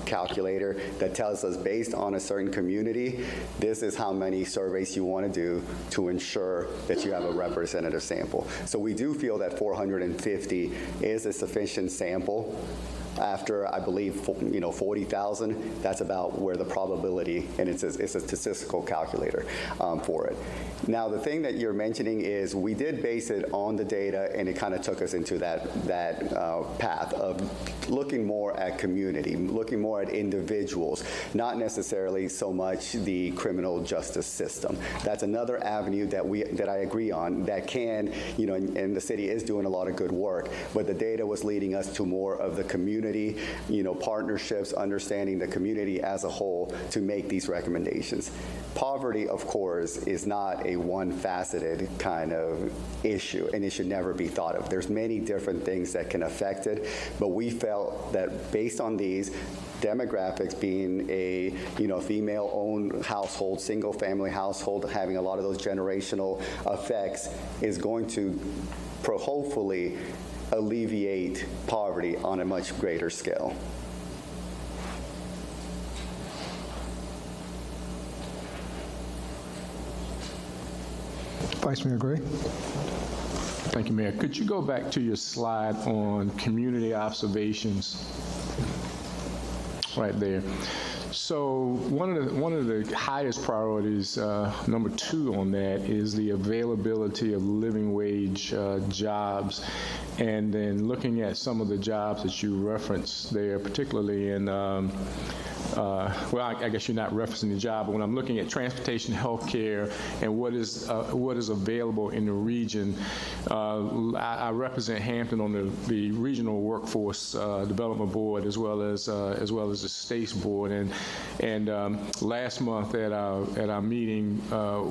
Speaker 3: calculator that tells us based on a certain community, this is how many surveys you want to do to ensure that you have a representative sample. So we do feel that 450 is a sufficient sample. After, I believe, 40,000, that's about where the probability, and it's a statistical calculator for it. Now, the thing that you're mentioning is we did base it on the data, and it kind of took us into that path of looking more at community, looking more at individuals, not necessarily so much the criminal justice system. That's another avenue that I agree on that can, and the city is doing a lot of good work, but the data was leading us to more of the community, partnerships, understanding the community as a whole to make these recommendations. Poverty, of course, is not a one-faceted kind of issue, and it should never be thought of. There's many different things that can affect it, but we felt that based on these demographics, being a female-owned household, single-family household, having a lot of those generational effects, is going to hopefully alleviate poverty on a much greater scale.
Speaker 1: Vice Mayor Gray.
Speaker 7: Thank you, Mayor. Could you go back to your slide on community observations? Right there. So one of the highest priorities, number 2 on that, is the availability of living wage jobs. And then looking at some of the jobs that you referenced there, particularly in well, I guess you're not referencing the job, but when I'm looking at transportation, healthcare, and what is available in the region, I represent Hampton on the regional workforce development board as well as the states board, and last month at our meeting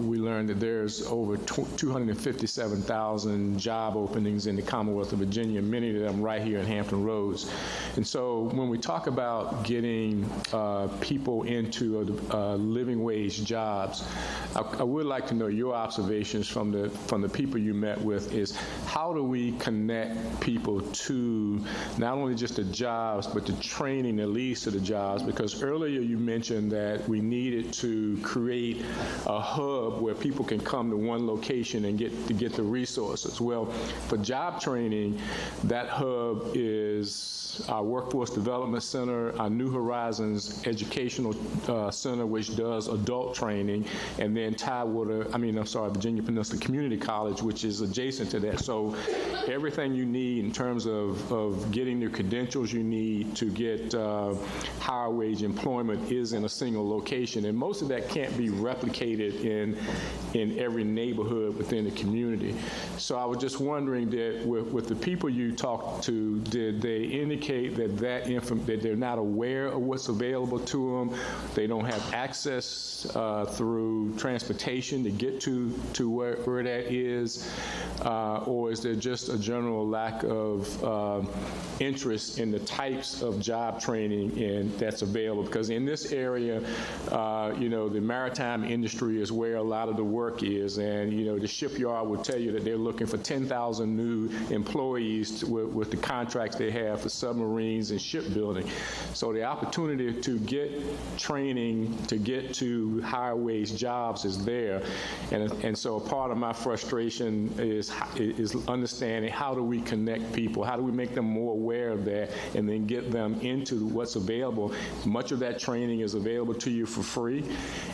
Speaker 7: we learned that there's over 257,000 job openings in the Commonwealth of Virginia, many of them right here in Hampton Roads. And so when we talk about getting people into living wage jobs, I would like to know your observations from the people you met with. Is how do we connect people to not only just the jobs but the training that leads to the jobs? Because earlier you mentioned that we needed to create a hub where people can come to one location and get the resources. Well, for job training, that hub is our Workforce Development Center, our New Horizons Educational Center, which does adult training, and then Virginia Peninsula Community College, which is adjacent to that. So everything you need in terms of getting the credentials you need to get higher wage employment is in a single location, and most of that can't be replicated in every neighborhood within the community. So I was just wondering that with the people you talked to, did they indicate that they're not aware of what's available to them, they don't have access through transportation to get to where that is, or is there just a general lack of interest in the types of job training that's available? Because in this area, the maritime industry is where a lot of the work is, and the shipyard would tell you that they're looking for 10,000 new employees with the contracts they have for submarines and shipbuilding. So the opportunity to get training to get to higher wage jobs is there, and so part of my frustration is understanding how do we connect people, how do we make them more aware of that, and then get them into what's available. Much of that training is available to you for free,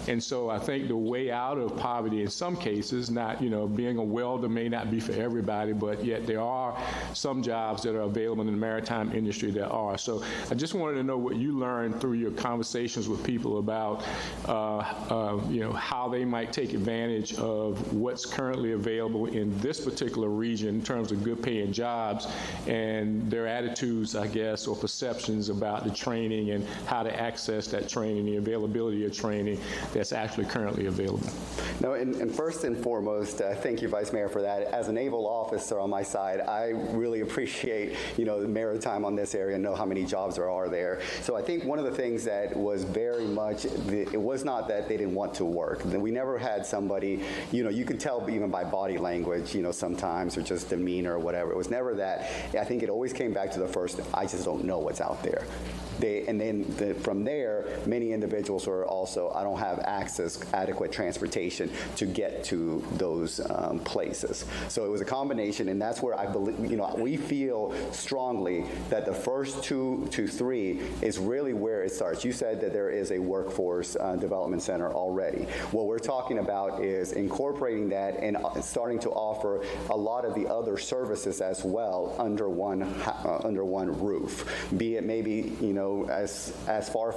Speaker 7: and so I think the way out of poverty in some cases, not being a welder may not be for everybody, but yet there are some jobs that are available in the maritime industry that are. So I just wanted to know what you learned through your conversations with people about how they might take advantage of what's currently available in this particular region in terms of good paying jobs, and their attitudes, I guess, or perceptions about the training and how to access address that training, the availability of training that's actually currently available.
Speaker 3: No, and first and foremost, thank you, Vice Mayor, for that. As a naval officer on my side, I really appreciate, the maritime on this area and know how many jobs there are there. So I think one of the things that was very much, it was not that they didn't want to work. We never had somebody, you could tell even by body language, sometimes, or just demeanor or whatever. It was never that. I think it always came back to the first, I just don't know what's out there. From there, many individuals were also, I don't have adequate transportation to get to those places. So it was a combination, and that's where I believe, we feel strongly that the first 2 to 3 is really where it starts. You said that there is a workforce development center already. What we're talking about is incorporating that and starting to offer a lot of the other services as well under one roof. Be it maybe, as far,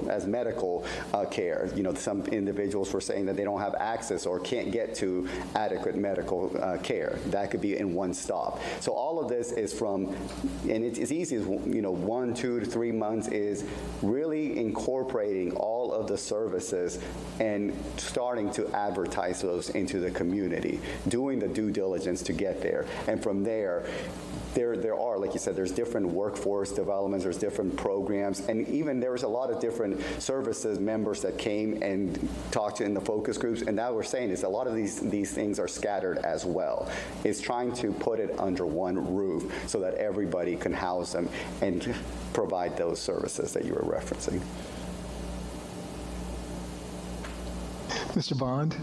Speaker 3: as medical care. Some individuals were saying that they don't have access or can't get to adequate medical care. That could be in one stop. So all of this is from, and it's as easy as 1, 2 to 3 months, is really incorporating all of the services and starting to advertise those into the community, doing the due diligence to get there, and from there. There are, like you said, there's different workforce developments, there's different programs, and even there was a lot of different services members that came and talked in the focus groups, and that we're saying is a lot of these things are scattered as well. It's trying to put it under one roof so that everybody can house them and provide those services that you were referencing.
Speaker 1: Mr. Bond?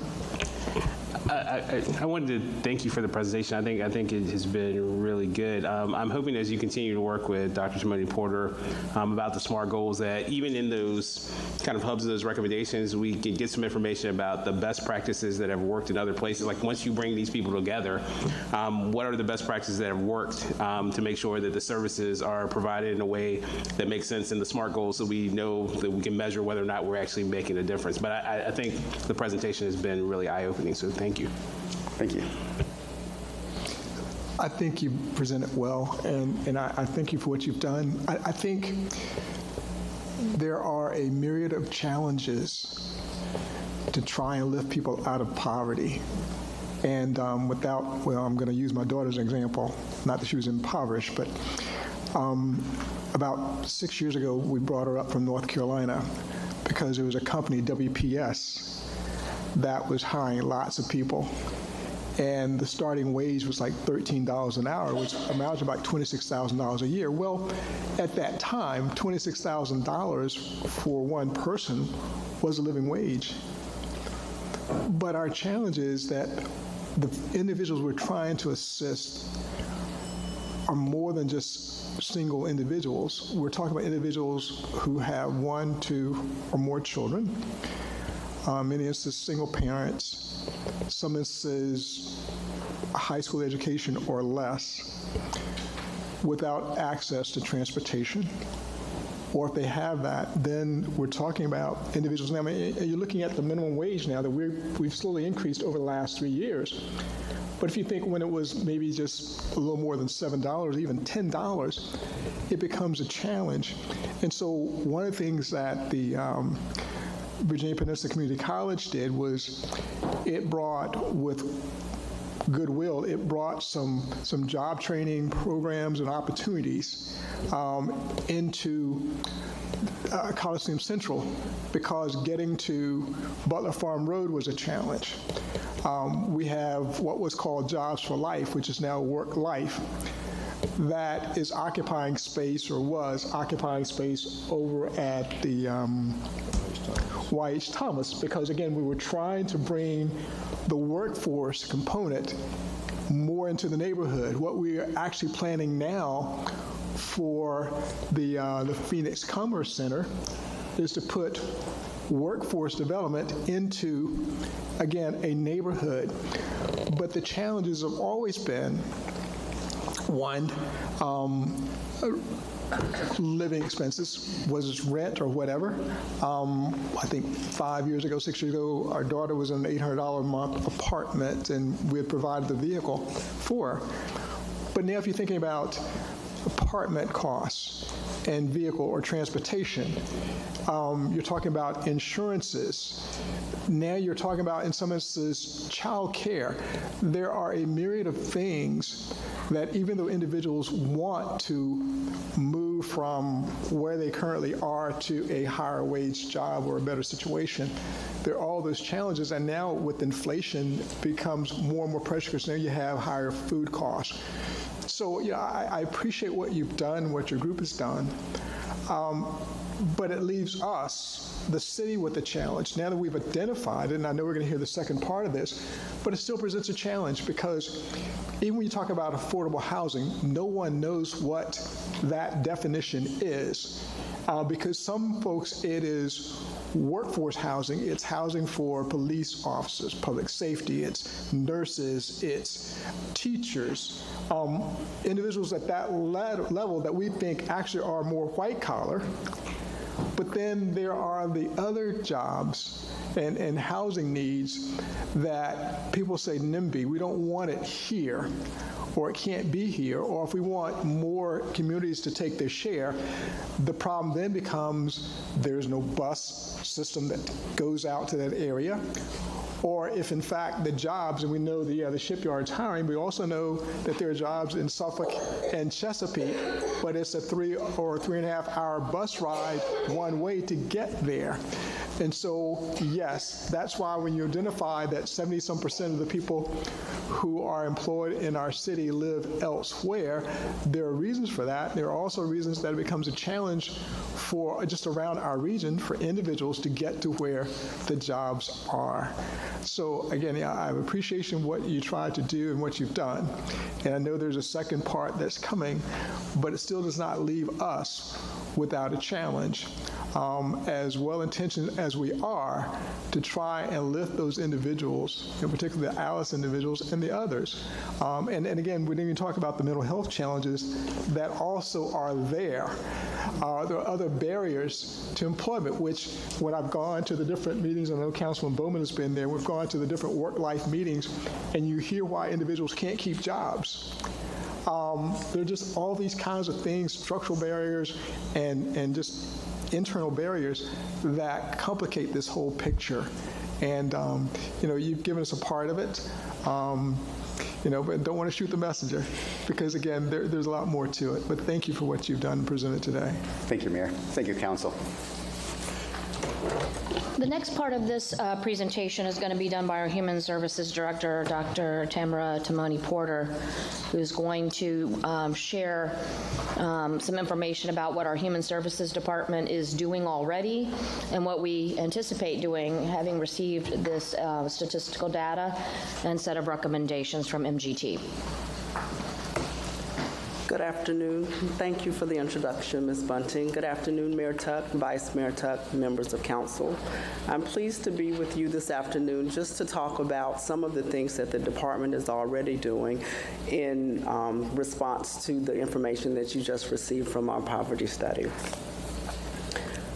Speaker 6: I wanted to thank you for the presentation. I think it has been really good. I'm hoping as you continue to work with Dr. Timothy Porter about the SMART goals, that even in those kind of hubs of those recommendations, we can get some information about the best practices that have worked in other places. Like once you bring these people together, what are the best practices that have worked to make sure that the services are provided in a way that makes sense in the SMART goals, so we know that we can measure whether or not we're actually making a difference. But I think the presentation has been really eye-opening, so thank you.
Speaker 3: Thank you.
Speaker 1: I think you presented well, and I thank you for what you've done. I think there are a myriad of challenges to try and lift people out of poverty. And I'm going to use my daughter as an example, not that she was impoverished, but about 6 years ago, we brought her up from North Carolina because there was a company, WPS, that was hiring lots of people. And the starting wage was like $13 an hour, which amounts to about $26,000 a year. Well, at that time, $26,000 for one person was a living wage. But our challenge is that the individuals we're trying to assist are more than just single individuals. We're talking about individuals who have 1, 2, or more children. Many instances, single parents, some instances, a high school education or less, without access to transportation. Or if they have that, then we're talking about individuals. Now, I mean, you're looking at the minimum wage now that we've slowly increased over the last 3 years. But if you think when it was maybe just a little more than $7, even $10, it becomes a challenge. And so one of the things that the Virginia Peninsula Community College did was it brought, with goodwill, it brought some job training programs and opportunities into Coliseum Central, because getting to Butler Farm Road was a challenge. We have what was called Jobs for Life, which is now Work Life, that is occupying space, or was occupying space, over at the Y.H. Thomas, because again, we were trying to bring the workforce component more into the neighborhood. What we are actually planning now for the Phoenix Commerce Center is to put workforce development into, again, a neighborhood. But the challenges have always been, one, living expenses, was it rent or whatever. I think 5 years ago, 6 years ago, our daughter was in an $800 a month apartment, and we had provided the vehicle for her. But now if you're thinking about apartment costs and vehicle or transportation. You're talking about insurances. Now you're talking about, in some instances, child care. There are a myriad of things that even though individuals want to move from where they currently are to a higher wage job or a better situation, there are all those challenges. And now with inflation, it becomes more and more pressure because now you have higher food costs. So yeah, I appreciate what you've done, what your group has done. But it leaves us, the city, with a challenge. Now that we've identified it, and I know we're going to hear the second part of this, but it still presents a challenge because even when you talk about affordable housing, no one knows what that definition is. Because some folks, it is workforce housing, it's housing for police officers, public safety, it's nurses, it's teachers, individuals at that level that we think actually are more white collar. But then there are the other jobs and housing needs that people say NIMBY, we don't want it here, or it can't be here, or if we want more communities to take their share, the problem then becomes there's no bus system that goes out to that area. Or if, in fact, the jobs, and we know the shipyard's hiring, we also know that there are jobs in Suffolk and Chesapeake, but it's a 3 or 3.5 hour bus ride one way to get there. And so, yes, that's why when you identify that 70-some% of the people who are employed in our city live elsewhere, there are reasons for that. There are also reasons that it becomes a challenge for just around our region for individuals to get to where the jobs are. So again, I have appreciation for what you tried to do and what you've done. And I know there's a second part that's coming, but it still does not leave us without a challenge. As well-intentioned as we are, to try and lift those individuals, in particular the ALICE individuals and the others. And again, we didn't even talk about the mental health challenges that also are there. There are other barriers to employment, which when I've gone to the different meetings, I know Councilman Bowman has been there, we've gone to the different work-life meetings, and you hear why individuals can't keep jobs. There are just all these kinds of things, structural barriers and just internal barriers that complicate this whole picture. And, you've given us a part of it, but don't want to shoot the messenger because, again, there's a lot more to it. But thank you for what you've done and presented today.
Speaker 3: Thank you, Mayor. Thank you, Council.
Speaker 2: The next part of this presentation is going to be done by our Human Services Director, Dr. Tamara Timoni Porter, who's going to share some information about what our Human Services Department is doing already and what we anticipate doing, having received this statistical data and set of recommendations from MGT.
Speaker 9: Good afternoon. Thank you for the introduction, Ms. Bunting. Good afternoon, Mayor Tuck, Vice Mayor Tuck, members of council. I'm pleased to be with you this afternoon just to talk about some of the things that the department is already doing in response to the information that you just received from our poverty study.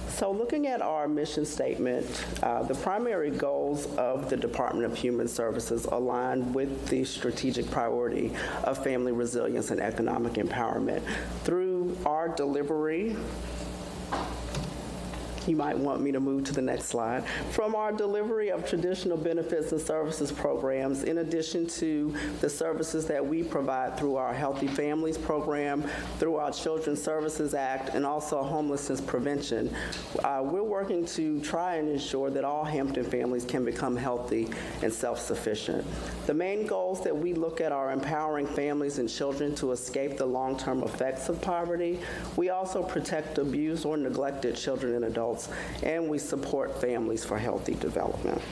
Speaker 9: So looking at our mission statement, the primary goals of the Department of Human Services align with the strategic priority of family resilience and economic empowerment. Through our delivery, you might want me to move to the next slide. From our delivery of traditional benefits and services programs, in addition to the services that we provide through our Healthy Families program, through our Children's Services Act, and also homelessness prevention, we're working to try and ensure that all Hampton families can become healthy and self-sufficient. The main goals that we look at are empowering families and children to escape the long-term effects of poverty. We also protect abused or neglected children and adults, and we support families for healthy development.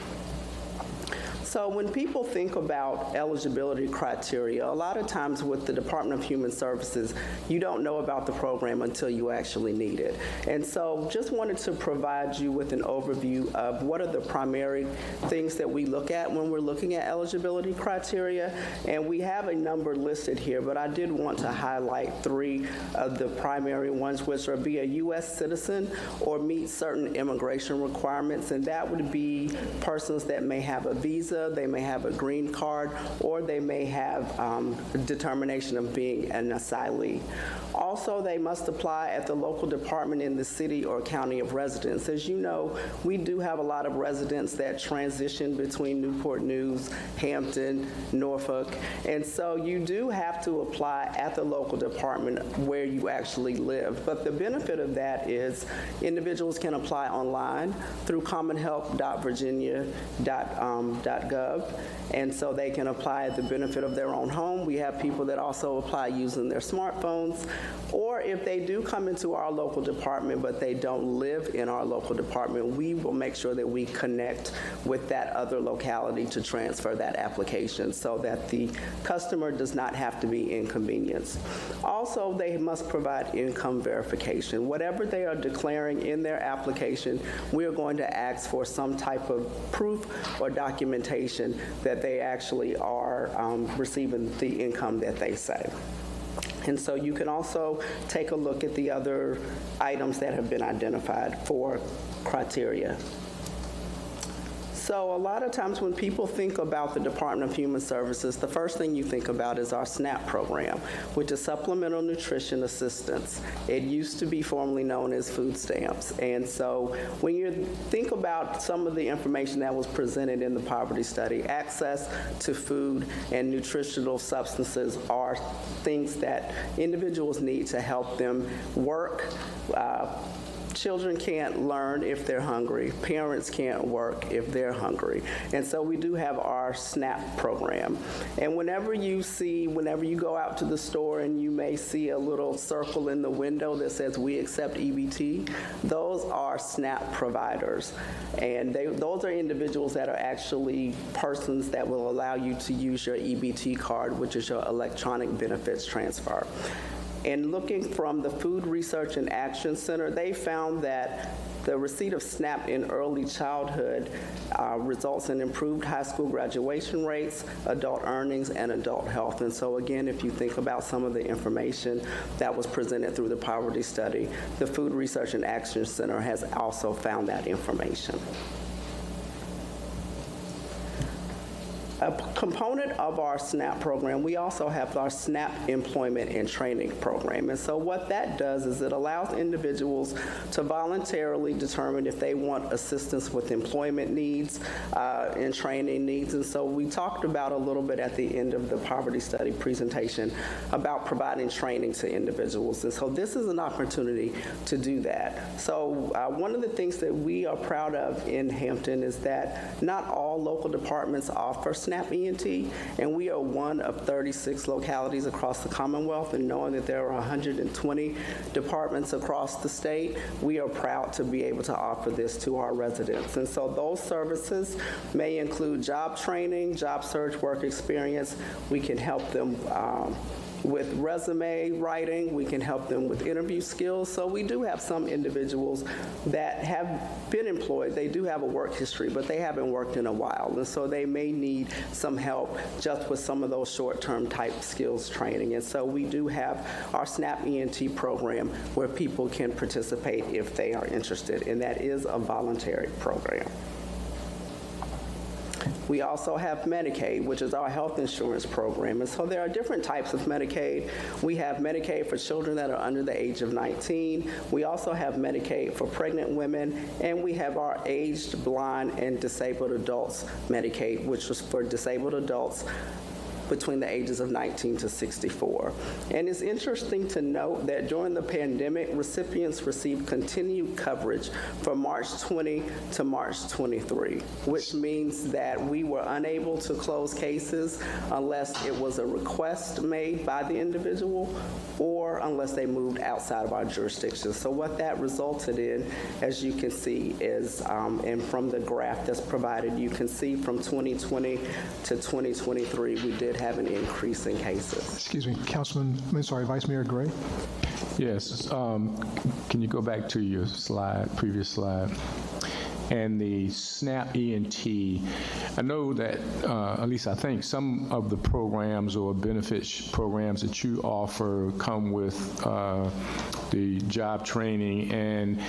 Speaker 9: So when people think about eligibility criteria, a lot of times with the Department of Human Services, you don't know about the program until you actually need it. And so just wanted to provide you with an overview of what are the primary things that we look at when we're looking at eligibility criteria. And we have a number listed here, but I did want to highlight 3 of the primary ones, which are be a U.S. citizen or meet certain immigration requirements. And that would be persons that may have a visa, visa, they may have a green card, or they may have a determination of being an asylee. Also, they must apply at the local department in the city or county of residence. As you know, we do have a lot of residents that transition between Newport News, Hampton, Norfolk, and so you do have to apply at the local department where you actually live. But the benefit of that is individuals can apply online through commonhelp.virginia.gov, and so they can apply at the benefit of their own home. We have people that also apply using their smartphones, or if they do come into our local department but they don't live in our local department, we will make sure that we connect with that other locality to transfer that application so that the customer does not have to be inconvenienced. Also, they must provide income verification. Whatever they are declaring in their application, we are going to ask for some type of proof or documentation that they actually are receiving the income that they say. And so you can also take a look at the other items that have been identified for criteria. So a lot of times when people think about the Department of Human Services, the first thing you think about is our SNAP program, which is Supplemental Nutrition Assistance. It used to be formerly known as food stamps. And so when you think about some of the information that was presented in the poverty study, access to food and nutritional substances are things that individuals need to help them work. Children can't learn if they're hungry. Parents can't work if they're hungry. And so we do have our SNAP program. And whenever you go out to the store and you may see a little circle in the window that says we accept EBT, those are SNAP providers. And those are individuals that are actually persons that will allow you to use your EBT card, which is your electronic benefits transfer. And looking from the Food Research and Action Center, they found that the receipt of SNAP in early childhood results in improved high school graduation rates, adult earnings, and adult health. And so again, if you think about some of the information that was presented through the poverty study, the Food Research and Action Center has also found that information. A component of our SNAP program, we also have our SNAP Employment and Training Program. And so what that does is it allows individuals to voluntarily determine if they want assistance with employment needs and training needs. And so we talked about a little bit at the end of the poverty study presentation about providing training to individuals. And so this is an opportunity to do that. So one of the things that we are proud of in Hampton is that not all local departments offer SNAP ENT, and we are one of 36 localities across the Commonwealth, and knowing that there are 120 departments across the state, we are proud to be able to offer this to our residents. And so those services may include job training, job search, work experience. We can help them with resume writing, we can help them with interview skills. So we do have some individuals that have been employed, they do have a work history, but they haven't worked in a while. And so they may need some help just with some of those short-term type skills training. And so we do have our SNAP ENT program where people can participate if they are interested, and that is a voluntary program. We also have Medicaid, which is our health insurance program. And so there are different types of Medicaid. We have Medicaid for children that are under the age of 19. We also have Medicaid for pregnant women. And we have our aged, blind, and disabled adults Medicaid, which was for disabled adults between the ages of 19 to 64. And it's interesting to note that during the pandemic, recipients received continued coverage from March 20 to March 23, which means that we were unable to close cases unless it was a request made by the individual or unless they moved outside of our jurisdiction. So what that resulted in, as you can see, is, and from the graph that's provided, you can see from 2020 to 2023, we did have an increase in cases.
Speaker 1: Excuse me, Vice Mayor Gray?
Speaker 7: Yes. Can you go back to your slide, previous slide? and the SNAP ENT, I know that, at least I think, some of the programs or benefits programs that you offer come with the job training, and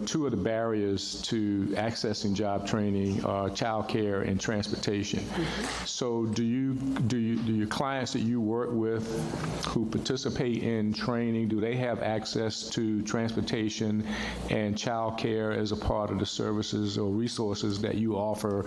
Speaker 7: two of the barriers to accessing job training are childcare and transportation. So do your clients that you work with who participate in training, do they have access to transportation and childcare as a part of the services or resources that you offer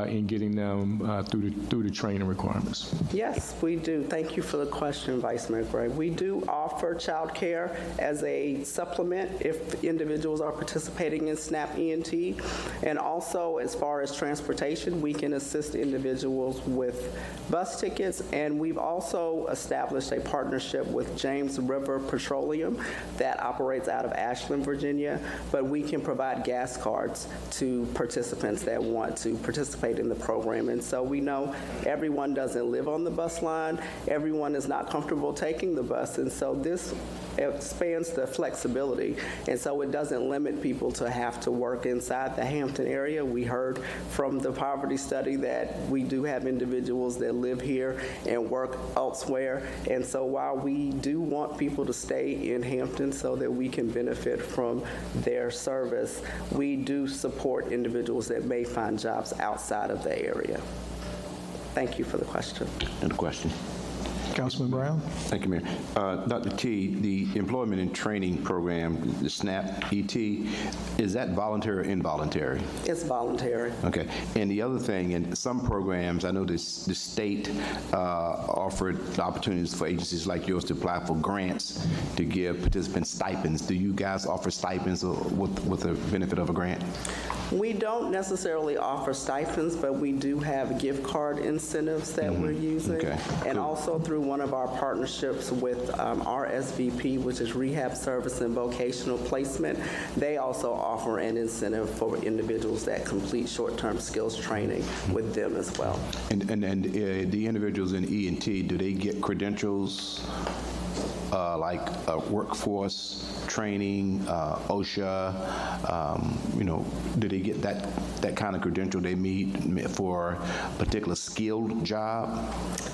Speaker 7: in getting them through the training requirements?
Speaker 9: Yes, we do. Thank you for the question, Vice Mayor Gray. We do offer child care as a supplement if individuals are participating in SNAP ENT. And also, as far as transportation, we can assist individuals with bus tickets. And we've also established a partnership with James River Petroleum that operates out of Ashland, Virginia. But we can provide gas cards to participants that want to participate in the program. And so we know everyone doesn't live on the bus line. Everyone is not comfortable taking the bus. And so this expands the flexibility. And so it doesn't limit people to have to work inside the Hampton area. We heard from the poverty study that we do have individuals that live here and work elsewhere. And so while we do want people to stay in Hampton so that we can benefit from their service, we do support individuals that may find jobs outside of the area. Thank you for the question.
Speaker 4: And a question.
Speaker 1: Councilman Brown?
Speaker 4: Thank you, Mayor. Dr. T, the Employment and Training Program, the SNAP ET, is that voluntary or involuntary?
Speaker 9: It's voluntary.
Speaker 4: Okay. And the other thing, in some programs, I know the state offered opportunities for agencies like yours to apply for grants to give participants stipends. Do you guys offer stipends with the benefit of a grant?
Speaker 9: We don't necessarily offer stipends, but we do have gift card incentives that we're using.
Speaker 4: Okay.
Speaker 9: And
Speaker 4: Cool.
Speaker 9: also through one of our partnerships with RSVP, which is Rehab Service and Vocational Placement, they also offer an incentive for individuals that complete short-term skills training with them as well.
Speaker 4: And the individuals in E&T, do they get credentials like workforce training, OSHA? Do they get that kind of credential they need for a particular skilled job?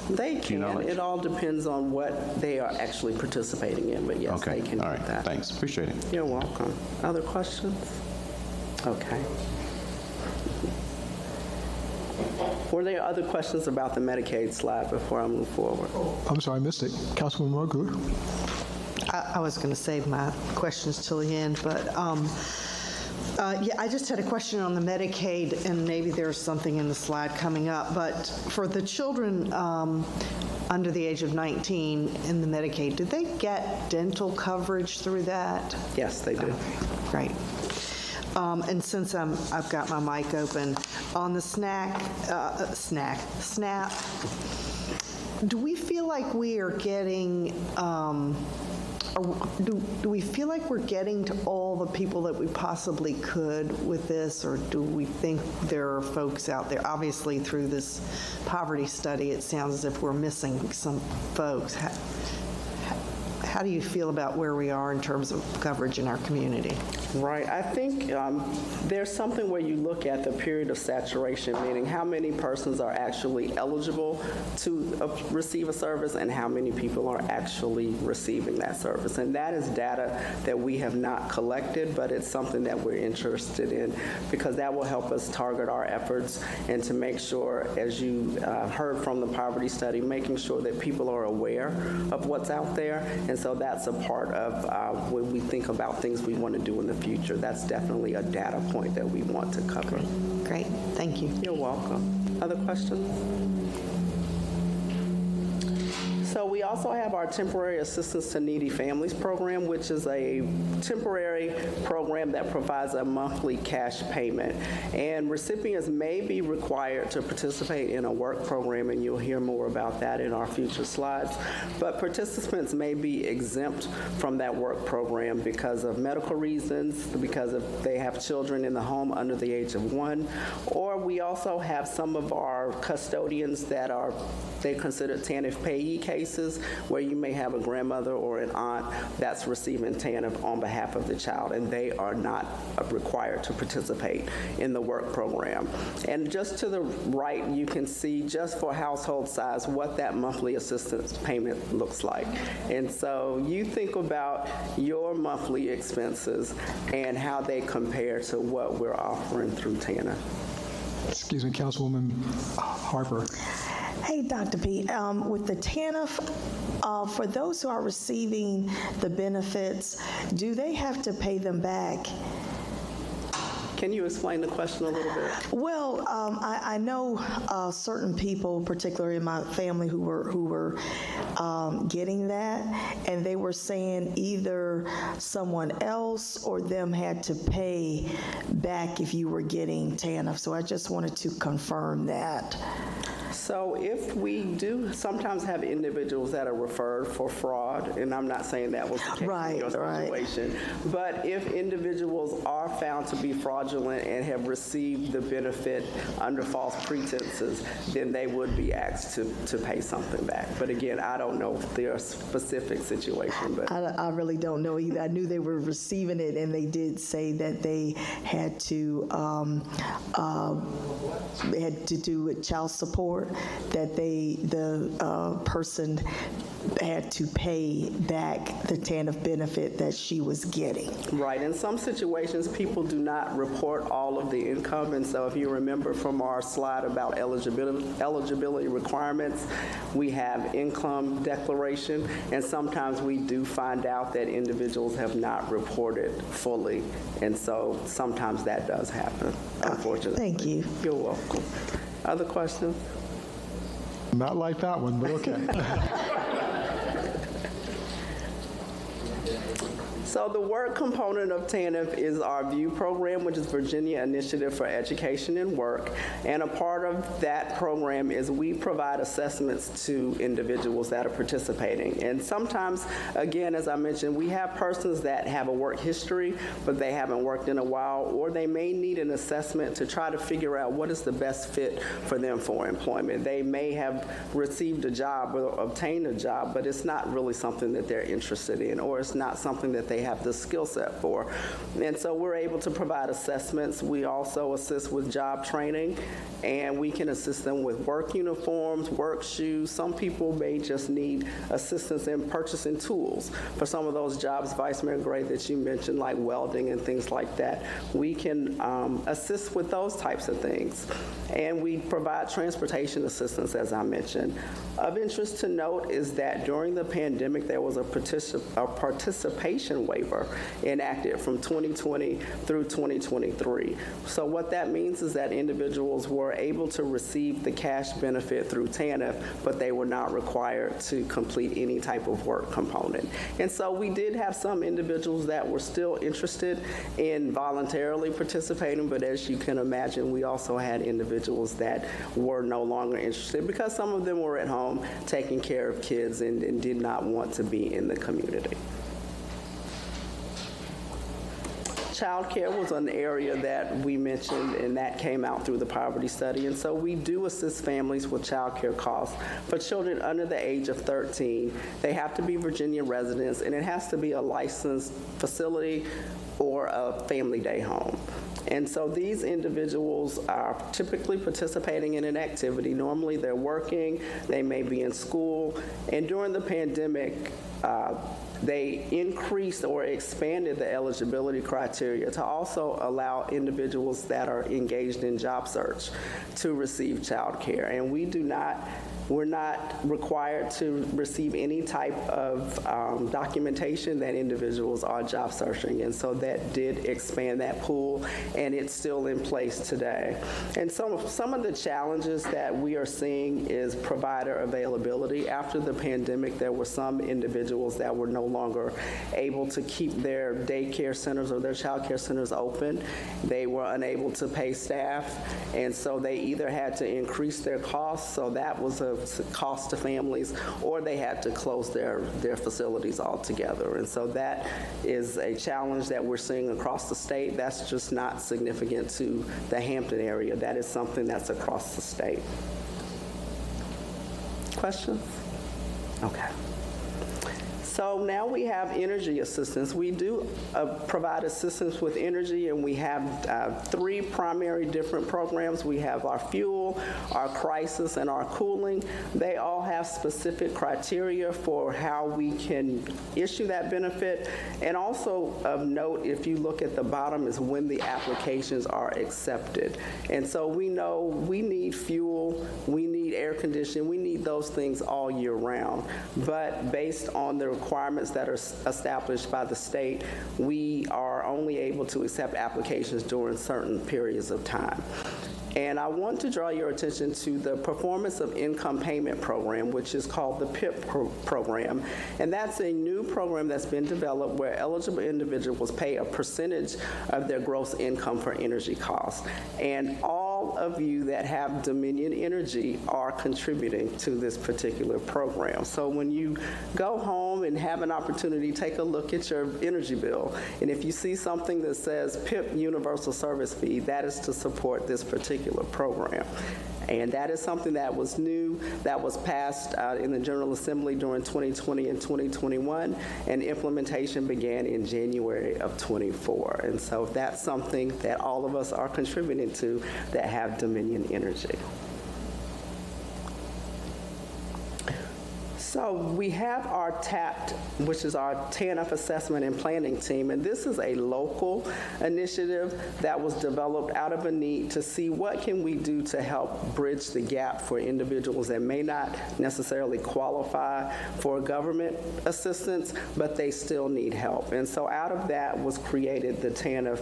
Speaker 9: They can. It all depends on what they are actually participating in, but yes,
Speaker 4: Okay.
Speaker 9: they can
Speaker 4: All
Speaker 9: do
Speaker 4: right.
Speaker 9: that.
Speaker 4: Thanks. Appreciate it.
Speaker 9: You're welcome. Other questions? Okay. Were there other questions about the Medicaid slide before I move forward?
Speaker 1: I'm sorry, I missed it. Councilwoman Margulies?
Speaker 10: I was going to save my questions till the end, but yeah, I just had a question on the Medicaid, and maybe there's something in the slide coming up, but for the children under the age of 19 in the Medicaid, do they get dental coverage through that?
Speaker 9: Yes, they do.
Speaker 10: Okay, great. And since I've got my mic open, on the SNAP, do we feel like we are getting, do we feel like we're getting to all the people that we possibly could with this, or do we think there are folks out there? Obviously, through this poverty study, it sounds as if we're missing some folks. How do you feel about where we are in terms of coverage in our community?
Speaker 9: Right. I think there's something where you look at the period of saturation, meaning how many persons are actually eligible to receive a service and how many people are actually receiving that service. And that is data that we have not collected, but it's something that we're interested in because that will help us target our efforts and to make sure, as you heard from the poverty study, making sure that people are aware of what's out there. And so that's a part of when we think about things we want to do in the future. That's definitely a data point that we want to cover.
Speaker 10: Great. Thank you.
Speaker 9: You're welcome. Other questions? So we also have our Temporary Assistance to Needy Families program, which is a temporary program that provides a monthly cash payment. And recipients may be required to participate in a work program, and you'll hear more about that in our future slides. But participants may be exempt from that work program because of medical reasons, because if they have children in the home under the age of 1, or we also have some of our custodians that are, they're considered TANF payee cases, where you may have a grandmother or an aunt that's receiving TANF on behalf of the child, and they are not required to participate in the work program. And just to the right, you can see just for household size what that monthly assistance payment looks like. And so you think about your monthly expenses and how they compare to what we're offering through TANF.
Speaker 1: Excuse me, Councilwoman Harper.
Speaker 8: Hey, Dr. P, with the TANF, for those who are receiving the benefits, do they have to pay them back?
Speaker 9: Can you explain the question a little bit?
Speaker 8: Well, I know certain people, particularly in my family, who were getting that, and they were saying either someone else or them had to pay back if you were getting TANF. So I just wanted to confirm that.
Speaker 9: So if we do sometimes have individuals that are referred for fraud, and I'm not saying that was the case in your situation, but if individuals are found to be fraudulent and have received the benefit under false pretenses, then they would be asked to pay something back. But again, I don't know their specific situation. But
Speaker 8: I really don't know either. I knew they were receiving it, and they did say that they had to do with child support, that the person had to pay back the TANF benefit that she was getting.
Speaker 9: Right. In some situations, people do not report all of the income, and so if you remember from our slide about eligibility requirements, we have income declaration, and sometimes we do find out that individuals have not reported fully, and so sometimes that does happen, unfortunately.
Speaker 8: Thank you.
Speaker 9: You're welcome. Other questions?
Speaker 1: Not like that one, but okay.
Speaker 9: So the work component of TANF is our VIEW program, which is Virginia Initiative for Education and Work. And a part of that program is we provide assessments to individuals that are participating. And sometimes, again, as I mentioned, we have persons that have a work history, but they haven't worked in a while, or they may need an assessment to try to figure out what is the best fit for them for employment. They may have received a job or obtained a job, but it's not really something that they're interested in, or it's not something that they have the skill set for. And so we're able to provide assessments. We also assist with job training, and we can assist them with work uniforms, work shoes. Some people may just need assistance in purchasing tools for some of those jobs, Vice Mayor Gray, that you mentioned, like welding and things like that. We can assist with those types of things. And we provide transportation assistance, as I mentioned. Of interest to note is that during the pandemic, there was a participation waiver enacted from 2020 through 2023. So what that means is that individuals were able to receive the cash benefit through TANF, but they were not required to complete any type of work component. And so we did have some individuals that were still interested in voluntarily participating, but as you can imagine, we also had individuals that were no longer interested because some of them were at home taking care of kids and did not want to be in the community. Child care was an area that we mentioned, and that came out through the poverty study. And so we do assist families with child care costs for children under the age of 13. They have to be Virginia residents, and it has to be a licensed facility or a family day home. And so these individuals are typically participating in an activity. Normally they're working, they may be in school, and during the pandemic, they increased or expanded the eligibility criteria to also allow individuals that are engaged in job search to receive child care. And we're not required to receive any type of documentation that individuals are job searching. And so that did expand that pool, and it's still in place today. And some of the challenges that we are seeing is provider availability. After the pandemic, there were some individuals that were no longer able to keep their daycare centers or their child care centers open. They were unable to pay staff, and so they either had to increase their costs, so that was a cost to families, or they had to close their facilities altogether. And so that is a challenge that we're seeing across the state. That's just not significant to the Hampton area. That is something that's across the state. Questions? Okay. So now we have energy assistance. We do provide assistance with energy, and we have 3 primary different programs. We have our fuel, our crisis, and our cooling. They all have specific criteria for how we can issue that benefit. And also of note, if you look at the bottom, is when the applications are accepted. And so we know we need fuel, we need air conditioning, we need those things all year round. But based on the requirements that are established by the state, we are only able to accept applications during certain periods of time. And I want to draw your attention to the Performance of Income Payment Program, which is called the PIP program. And that's a new program that's been developed where eligible individuals pay a percentage of their gross income for energy costs. And all of you that have Dominion Energy are contributing to this particular program. So when you go home and have an opportunity, take a look at your energy bill. And if you see something that says PIP Universal Service Fee, that is to support this particular program. And that is something that was new, that was passed in the General Assembly during 2020 and 2021, and implementation began in January of 24. And so that's something that all of us are contributing to that have Dominion Energy. So we have our TAPT, which is our TANF Assessment and Planning Team, and this is a local initiative that was developed out of a need to see what can we do to help bridge the gap for individuals that may not necessarily qualify for government assistance, but they still need help. And so out of that was created the TANF,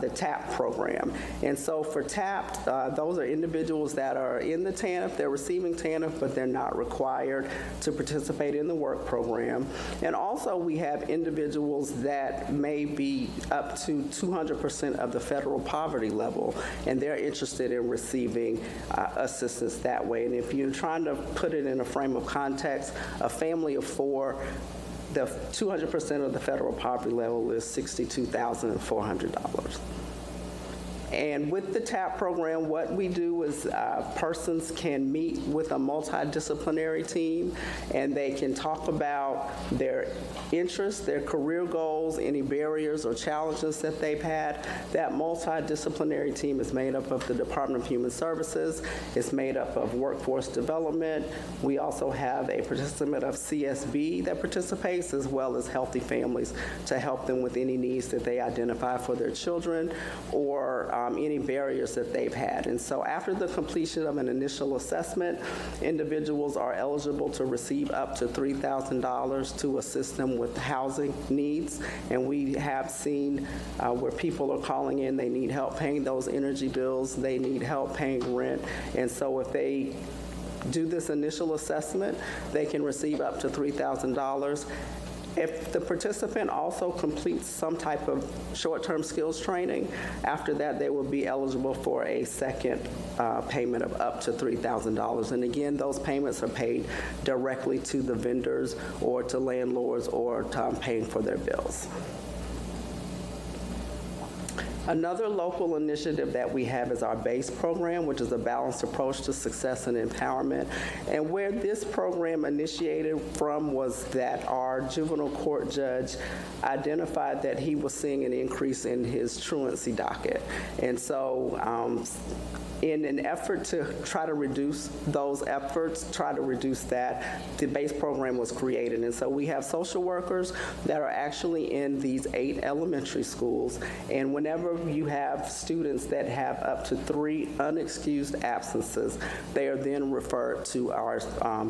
Speaker 9: the TAPT program. And so for TAPT, those are individuals that are in the TANF, they're receiving TANF, but they're not required to participate in the work program. And also we have individuals that may be up to 200% of the federal poverty level, and they're interested in receiving assistance that way. And if you're trying to put it in a frame of context, a family of 4, the 200% of the federal poverty level is $62,400. And with the TAP program, what we do is persons can meet with a multidisciplinary team, and they can talk about their interests, their career goals, any barriers or challenges that they've had. That multidisciplinary team is made up of the Department of Human Services. It's made up of workforce development. We also have a participant of CSB that participates, as well as Healthy Families, to help them with any needs that they identify for their children or any barriers that they've had. And so after the completion of an initial assessment, individuals are eligible to receive up to $3,000 to assist them with housing needs. And we have seen where people are calling in, they need help paying those energy bills, they need help paying rent. And so if they do this initial assessment, they can receive up to $3,000. If the participant also completes some type of short-term skills training, after that they will be eligible for a second payment of up to $3,000. And again, those payments are paid directly to the vendors or to landlords or to paying for their bills. Another local initiative that we have is our BASE program, which is a balanced approach to success and empowerment. And where this program initiated from was that our juvenile court judge identified that he was seeing an increase in his truancy docket. And so in an effort to try to reduce those efforts, try to reduce that, the BASE program was created. And so we have social workers that are actually in these 8 elementary schools. And whenever you have students that have up to 3 unexcused absences, they are then referred to our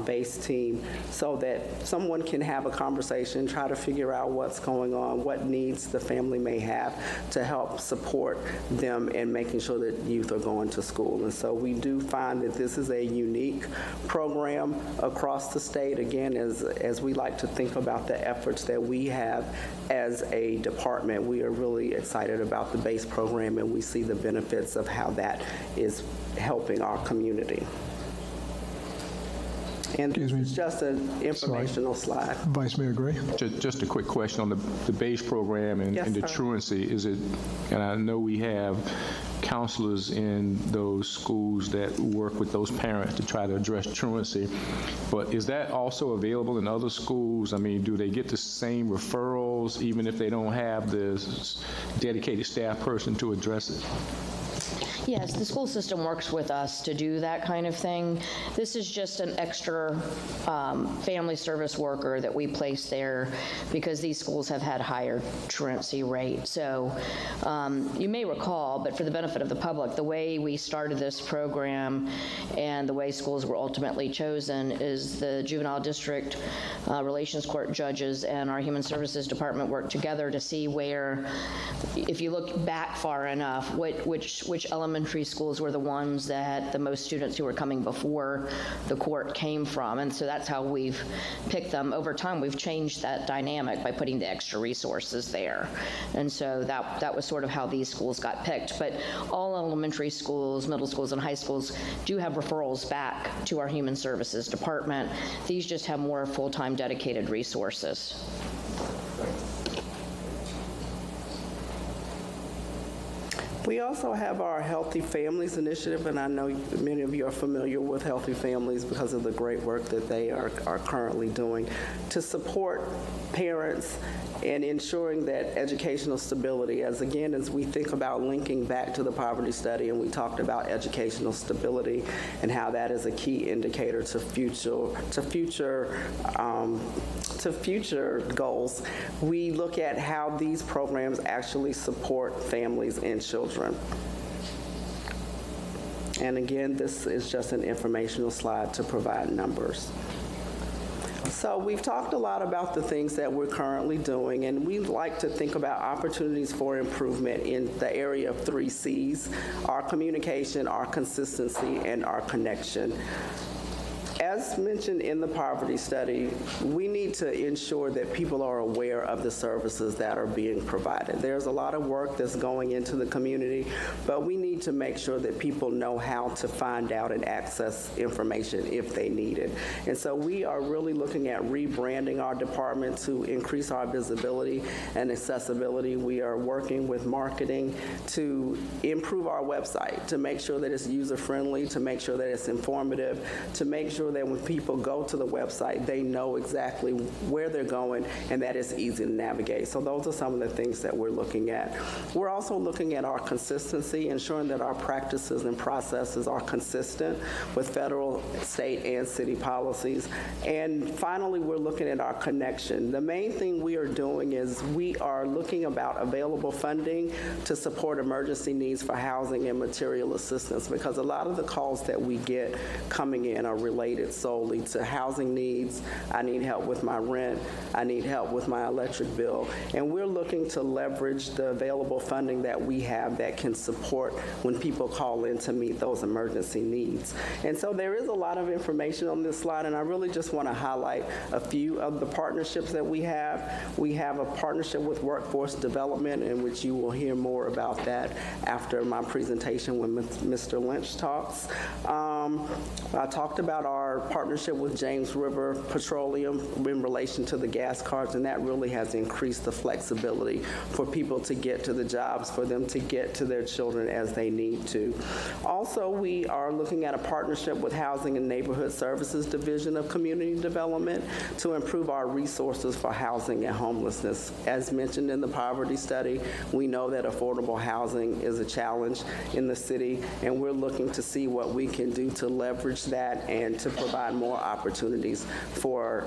Speaker 9: BASE team so that someone can have a conversation, try to figure out what's going on, what needs the family may have to help support them in making sure that youth are going to school. And so we do find that this is a unique program across the state. Again, as we like to think about the efforts that we have as a department, we are really excited about the BASE program, and we see the benefits of how that is helping our community. And this is just an informational slide.
Speaker 1: Vice Mayor Gray.
Speaker 7: Just a quick question on the BASE program and
Speaker 9: Yes,
Speaker 7: the
Speaker 9: sir.
Speaker 7: truancy. Is it, and I know we have counselors in those schools that work with those parents to try to address truancy. But is that also available in other schools? I mean, do they get the same referrals even if they don't have this dedicated staff person to address it?
Speaker 2: Yes, the school system works with us to do that kind of thing. This is just an extra family service worker that we place there because these schools have had higher truancy rate. So you may recall, but for the benefit of the public, the way we started this program and the way schools were ultimately chosen is the juvenile district relations court judges and our human services department worked together to see where, if you look back far enough, which elementary schools were the ones that the most students who were coming before the court came from. And so that's how we've picked them. Over time, we've changed that dynamic by putting the extra resources there. And so that was sort of how these schools got picked. But all elementary schools, middle schools, and high schools do have referrals back to our human services department. These just have more full-time dedicated resources.
Speaker 9: We also have our Healthy Families Initiative, and I know many of you are familiar with Healthy Families because of the great work that they are currently doing to support parents and ensuring that educational stability, as we think about linking back to the poverty study, and we talked about educational stability and how that is a key indicator to future goals. We look at how these programs actually support families and children. And again, this is just an informational slide to provide numbers. So we've talked a lot about the things that we're currently doing, and we like to think about opportunities for improvement in the area of 3 C's: our communication, our consistency, and our connection. As mentioned in the poverty study, we need to ensure that people are aware of the services that are being provided. There's a lot of work that's going into the community, but we need to make sure that people know how to find out and access information if they need it. And so we are really looking at rebranding our department to increase our visibility and accessibility. We are working with marketing to improve our website, to make sure that it's user-friendly, to make sure that it's informative, to make sure that when people go to the website, they know exactly where they're going and that it's easy to navigate. So those are some of the things that we're looking at. We're also looking at our consistency, ensuring that our practices and processes are consistent with federal, state, and city policies. And finally, we're looking at our connection. The main thing we are doing is we are looking about available funding to support emergency needs for housing and material assistance, because a lot of the calls that we get coming in are related solely to housing needs. I need help with my rent. I need help with my electric bill. And we're looking to leverage the available funding that we have that can support when people call in to meet those emergency needs. And so there is a lot of information on this slide, and I really just want to highlight a few of the partnerships that we have. We have a partnership with Workforce Development, in which you will hear more about that after my presentation when Mr. Lynch talks. I talked about our partnership with James River Petroleum in relation to the gas cards, and that really has increased the flexibility for people to get to the jobs, for them to get to their children as they need to. Also, we are looking at a partnership with Housing and Neighborhood Services Division of Community Development to improve our resources for housing and homelessness. As mentioned in the poverty study, we know that affordable housing is a challenge in the city, and we're looking to see what we can do to leverage that and to provide more opportunities for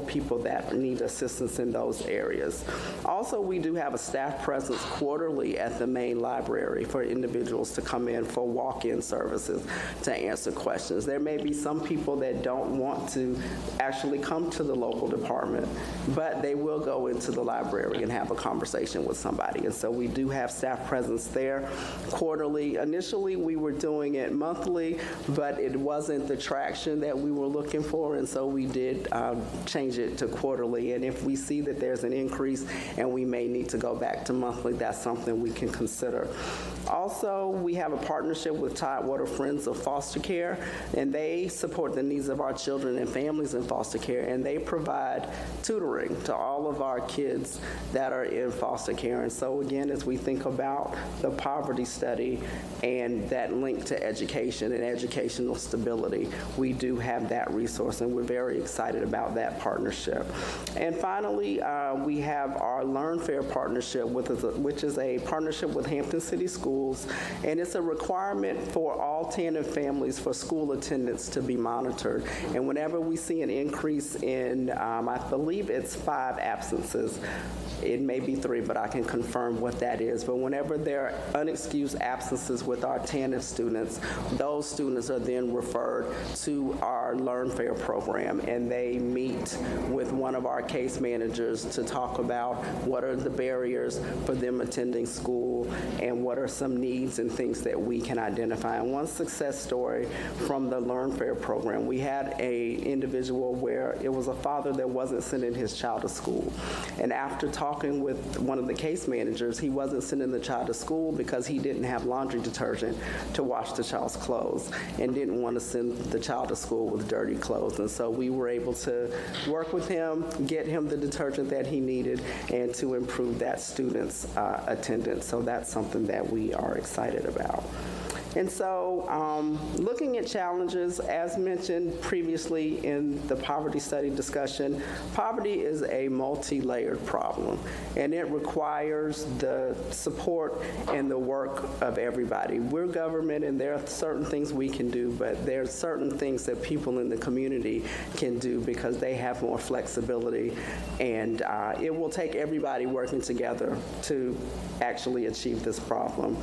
Speaker 9: people that need assistance in those areas. Also, we do have a staff presence quarterly at the main library for individuals to come in for walk-in services to answer questions. There may be some people that don't want to actually come to the local department, but they will go into the library and have a conversation with somebody. And so we do have staff presence there quarterly. Initially, we were doing it monthly, but it wasn't the traction direction that we were looking for, and so we did change it to quarterly. And if we see that there's an increase and we may need to go back to monthly, that's something we can consider. Also, we have a partnership with Tidewater Friends of Foster Care, and they support the needs of our children and families in foster care, and they provide tutoring to all of our kids that are in foster care. And so again, as we think about the poverty study and that link to education and educational stability, we do have that resource, and we're very excited about that partnership. And finally, we have our Learn Fair partnership, which is a partnership with Hampton City Schools, and it's a requirement for all TANF families for school attendance to be monitored. And whenever we see an increase in, I believe it's 5 absences, it may be 3, but I can confirm what that is. But whenever there are unexcused absences with our TANF students, those students are then referred to our Learn Fair program, and they meet with one of our case managers to talk about what are the barriers for them attending school and what are some needs and things that we can identify. And one success story from the Learn Fair program, we had an individual where it was a father that wasn't sending his child to school. And after talking with one of the case managers, he wasn't sending the child to school because he didn't have laundry detergent to wash the child's clothes and didn't want to send the child to school with dirty clothes. And so we were able to work with him, get him the detergent that he needed, and to improve that student's attendance. So that's something that we are excited about. And so looking at challenges, as mentioned previously in the poverty study discussion, poverty is a multi-layered problem, and it requires the support and the work of everybody. We're government, and there are certain things we can do, but there are certain things that people in the community can do because they have more flexibility, and it will take everybody working together to actually achieve this problem.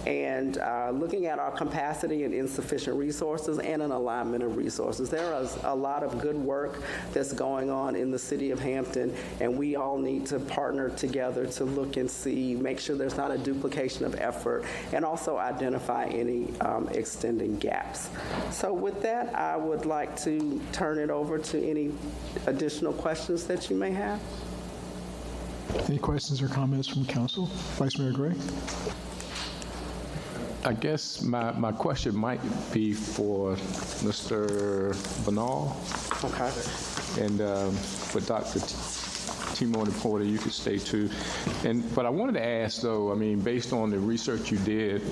Speaker 9: And looking at our capacity and insufficient resources and an alignment of resources. There is a lot of good work that's going on in the City of Hampton, and we all need to partner together to look and see, make sure there's not a duplication of effort, and also identify any extending gaps. So with that, I would like to turn it over to any additional questions that you may have.
Speaker 1: Any questions or comments from council? Vice Mayor Gray?
Speaker 7: I guess my question might be for Mr. Bernal.
Speaker 9: Okay.
Speaker 7: And for Dr. Timothy Porter, you could stay too. But I wanted to ask, though, I mean, based on the research you did,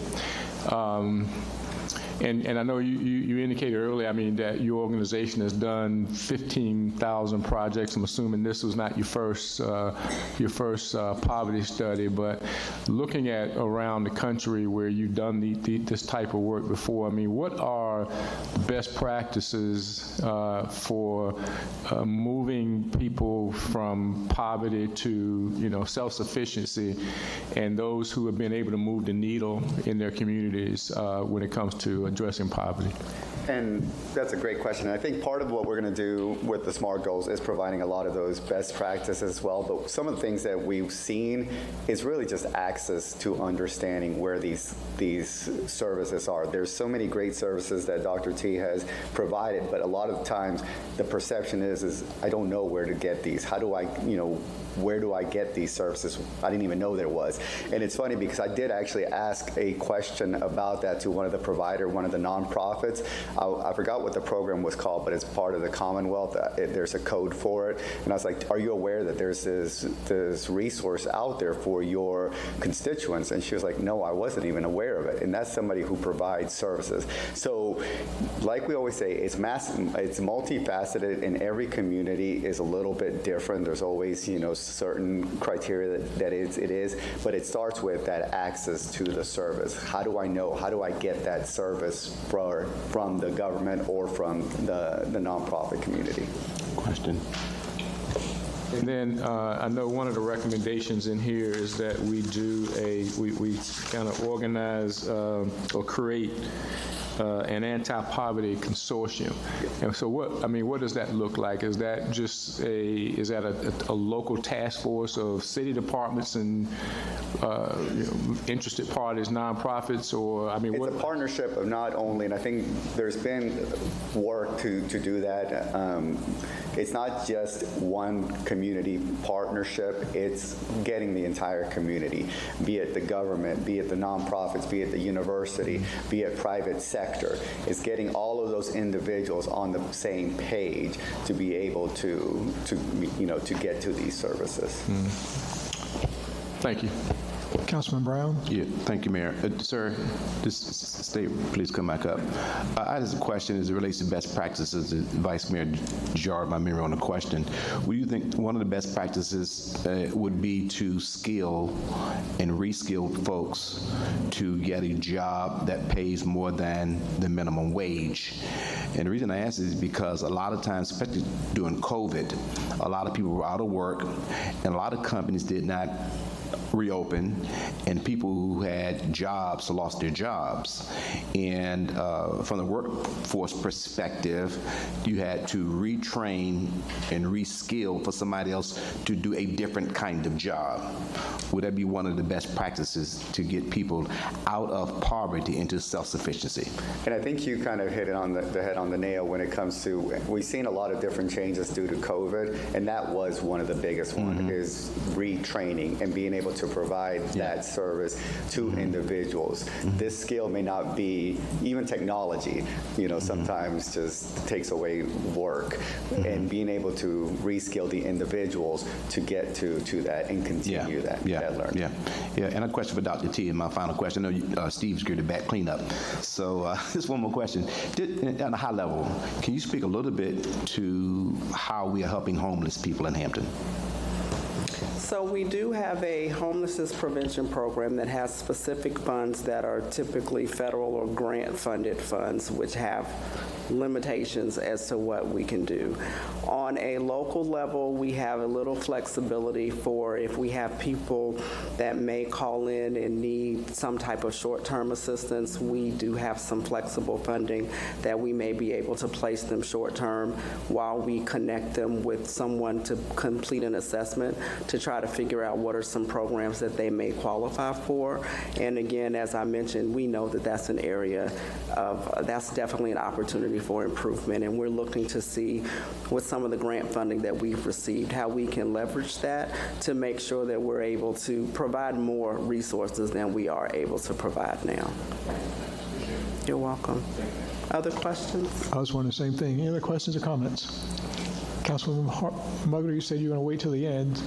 Speaker 7: and I know you indicated earlier, I mean, that your organization has done 15,000 projects. I'm assuming this was not your first poverty study, but looking at around the country where you've done this type of work before, I mean, what are best practices for moving people from poverty to, self-sufficiency, and those who have been able to move the needle in their communities when it comes to addressing poverty?
Speaker 3: And that's a great question. And I think part of what we're going to do with the SMART goals is providing a lot of those best practices as well. But some of the things that we've seen is really just access to understanding where these services are. There's so many great services that Dr. T has provided, but a lot of times the perception is I don't know where to get these. How do I, where do I get these services? I didn't even know there was. And it's funny because I did actually ask a question about that to one of the nonprofits. I forgot what the program was called, but it's part of the Commonwealth. There's a code for it. And I was like, are you aware that there's this resource out there for your constituents? And she was like, no, I wasn't even aware of it. And that's somebody who provides services. So like we always say, it's multifaceted, and every community is a little bit different. There's always, certain criteria that it is, but it starts with that access to the service. How do I know? How do I get that service from the government or from the nonprofit community?
Speaker 4: Question.
Speaker 7: And then I know one of the recommendations in here is that we do we kind of organize or create an anti-poverty consortium. And so what does that look like? Is that just a local task force of city departments and interested parties, nonprofits, or
Speaker 3: It's a partnership of not only, and I think there's been work to do that. It's not just one community partnership, it's getting the entire community, be it the government, be it the nonprofits, be it the university, be it private sector. It's getting all of those individuals on the same page to be able to get to these services.
Speaker 7: Thank you.
Speaker 1: Councilman Brown?
Speaker 4: Yeah, thank you, Mayor. Sir, just stay, please come back up. I have a question as it relates to best practices. The Vice Mayor jarred my memory on the question. Would you think one of the best practices would be to skill and reskill folks to get a job that pays more than the minimum wage? And the reason I ask is because a lot of times, especially during COVID, a lot of people were out of work, and a lot of companies did not reopen, and people who had jobs lost their jobs. And from the workforce perspective, you had to retrain and reskill for somebody else to do a different kind of job. Would that be one of the best practices to get people out of poverty into self-sufficiency?
Speaker 3: And I think you kind of hit it on the head on the nail when it comes to, we've seen a lot of different changes due to COVID, and that was one of the biggest ones, is retraining and being able to provide that service to individuals. This skill may not be, even technology, sometimes just takes away work, and being able to reskill the individuals to get to that and continue that learning.
Speaker 4: Yeah, and a question for Dr. T, and my final question. I know Steve's good at back cleanup, so just one more question. On a high level, can you speak a little bit to how we are helping homeless people in Hampton?
Speaker 9: So we do have a homelessness prevention program that has specific funds that are typically federal or grant-funded funds, which have limitations as to what we can do. On a local level, we have a little flexibility for if we have people that may call in and need some type of short-term assistance, we do have some flexible funding that we may be able to place them short-term while we connect them with someone to complete an assessment to try to figure out what are some programs that they may qualify for. And again, as I mentioned, we know that that's an area of, that's definitely an opportunity for improvement, and we're looking to see with some of the grant funding that we've received how we can leverage that to make sure that we're able to provide more resources than we are able to provide now. You're welcome. Other questions?
Speaker 1: I was wondering the same thing. Any other questions or comments? Councilwoman Mugler, you said you were going to wait till the end.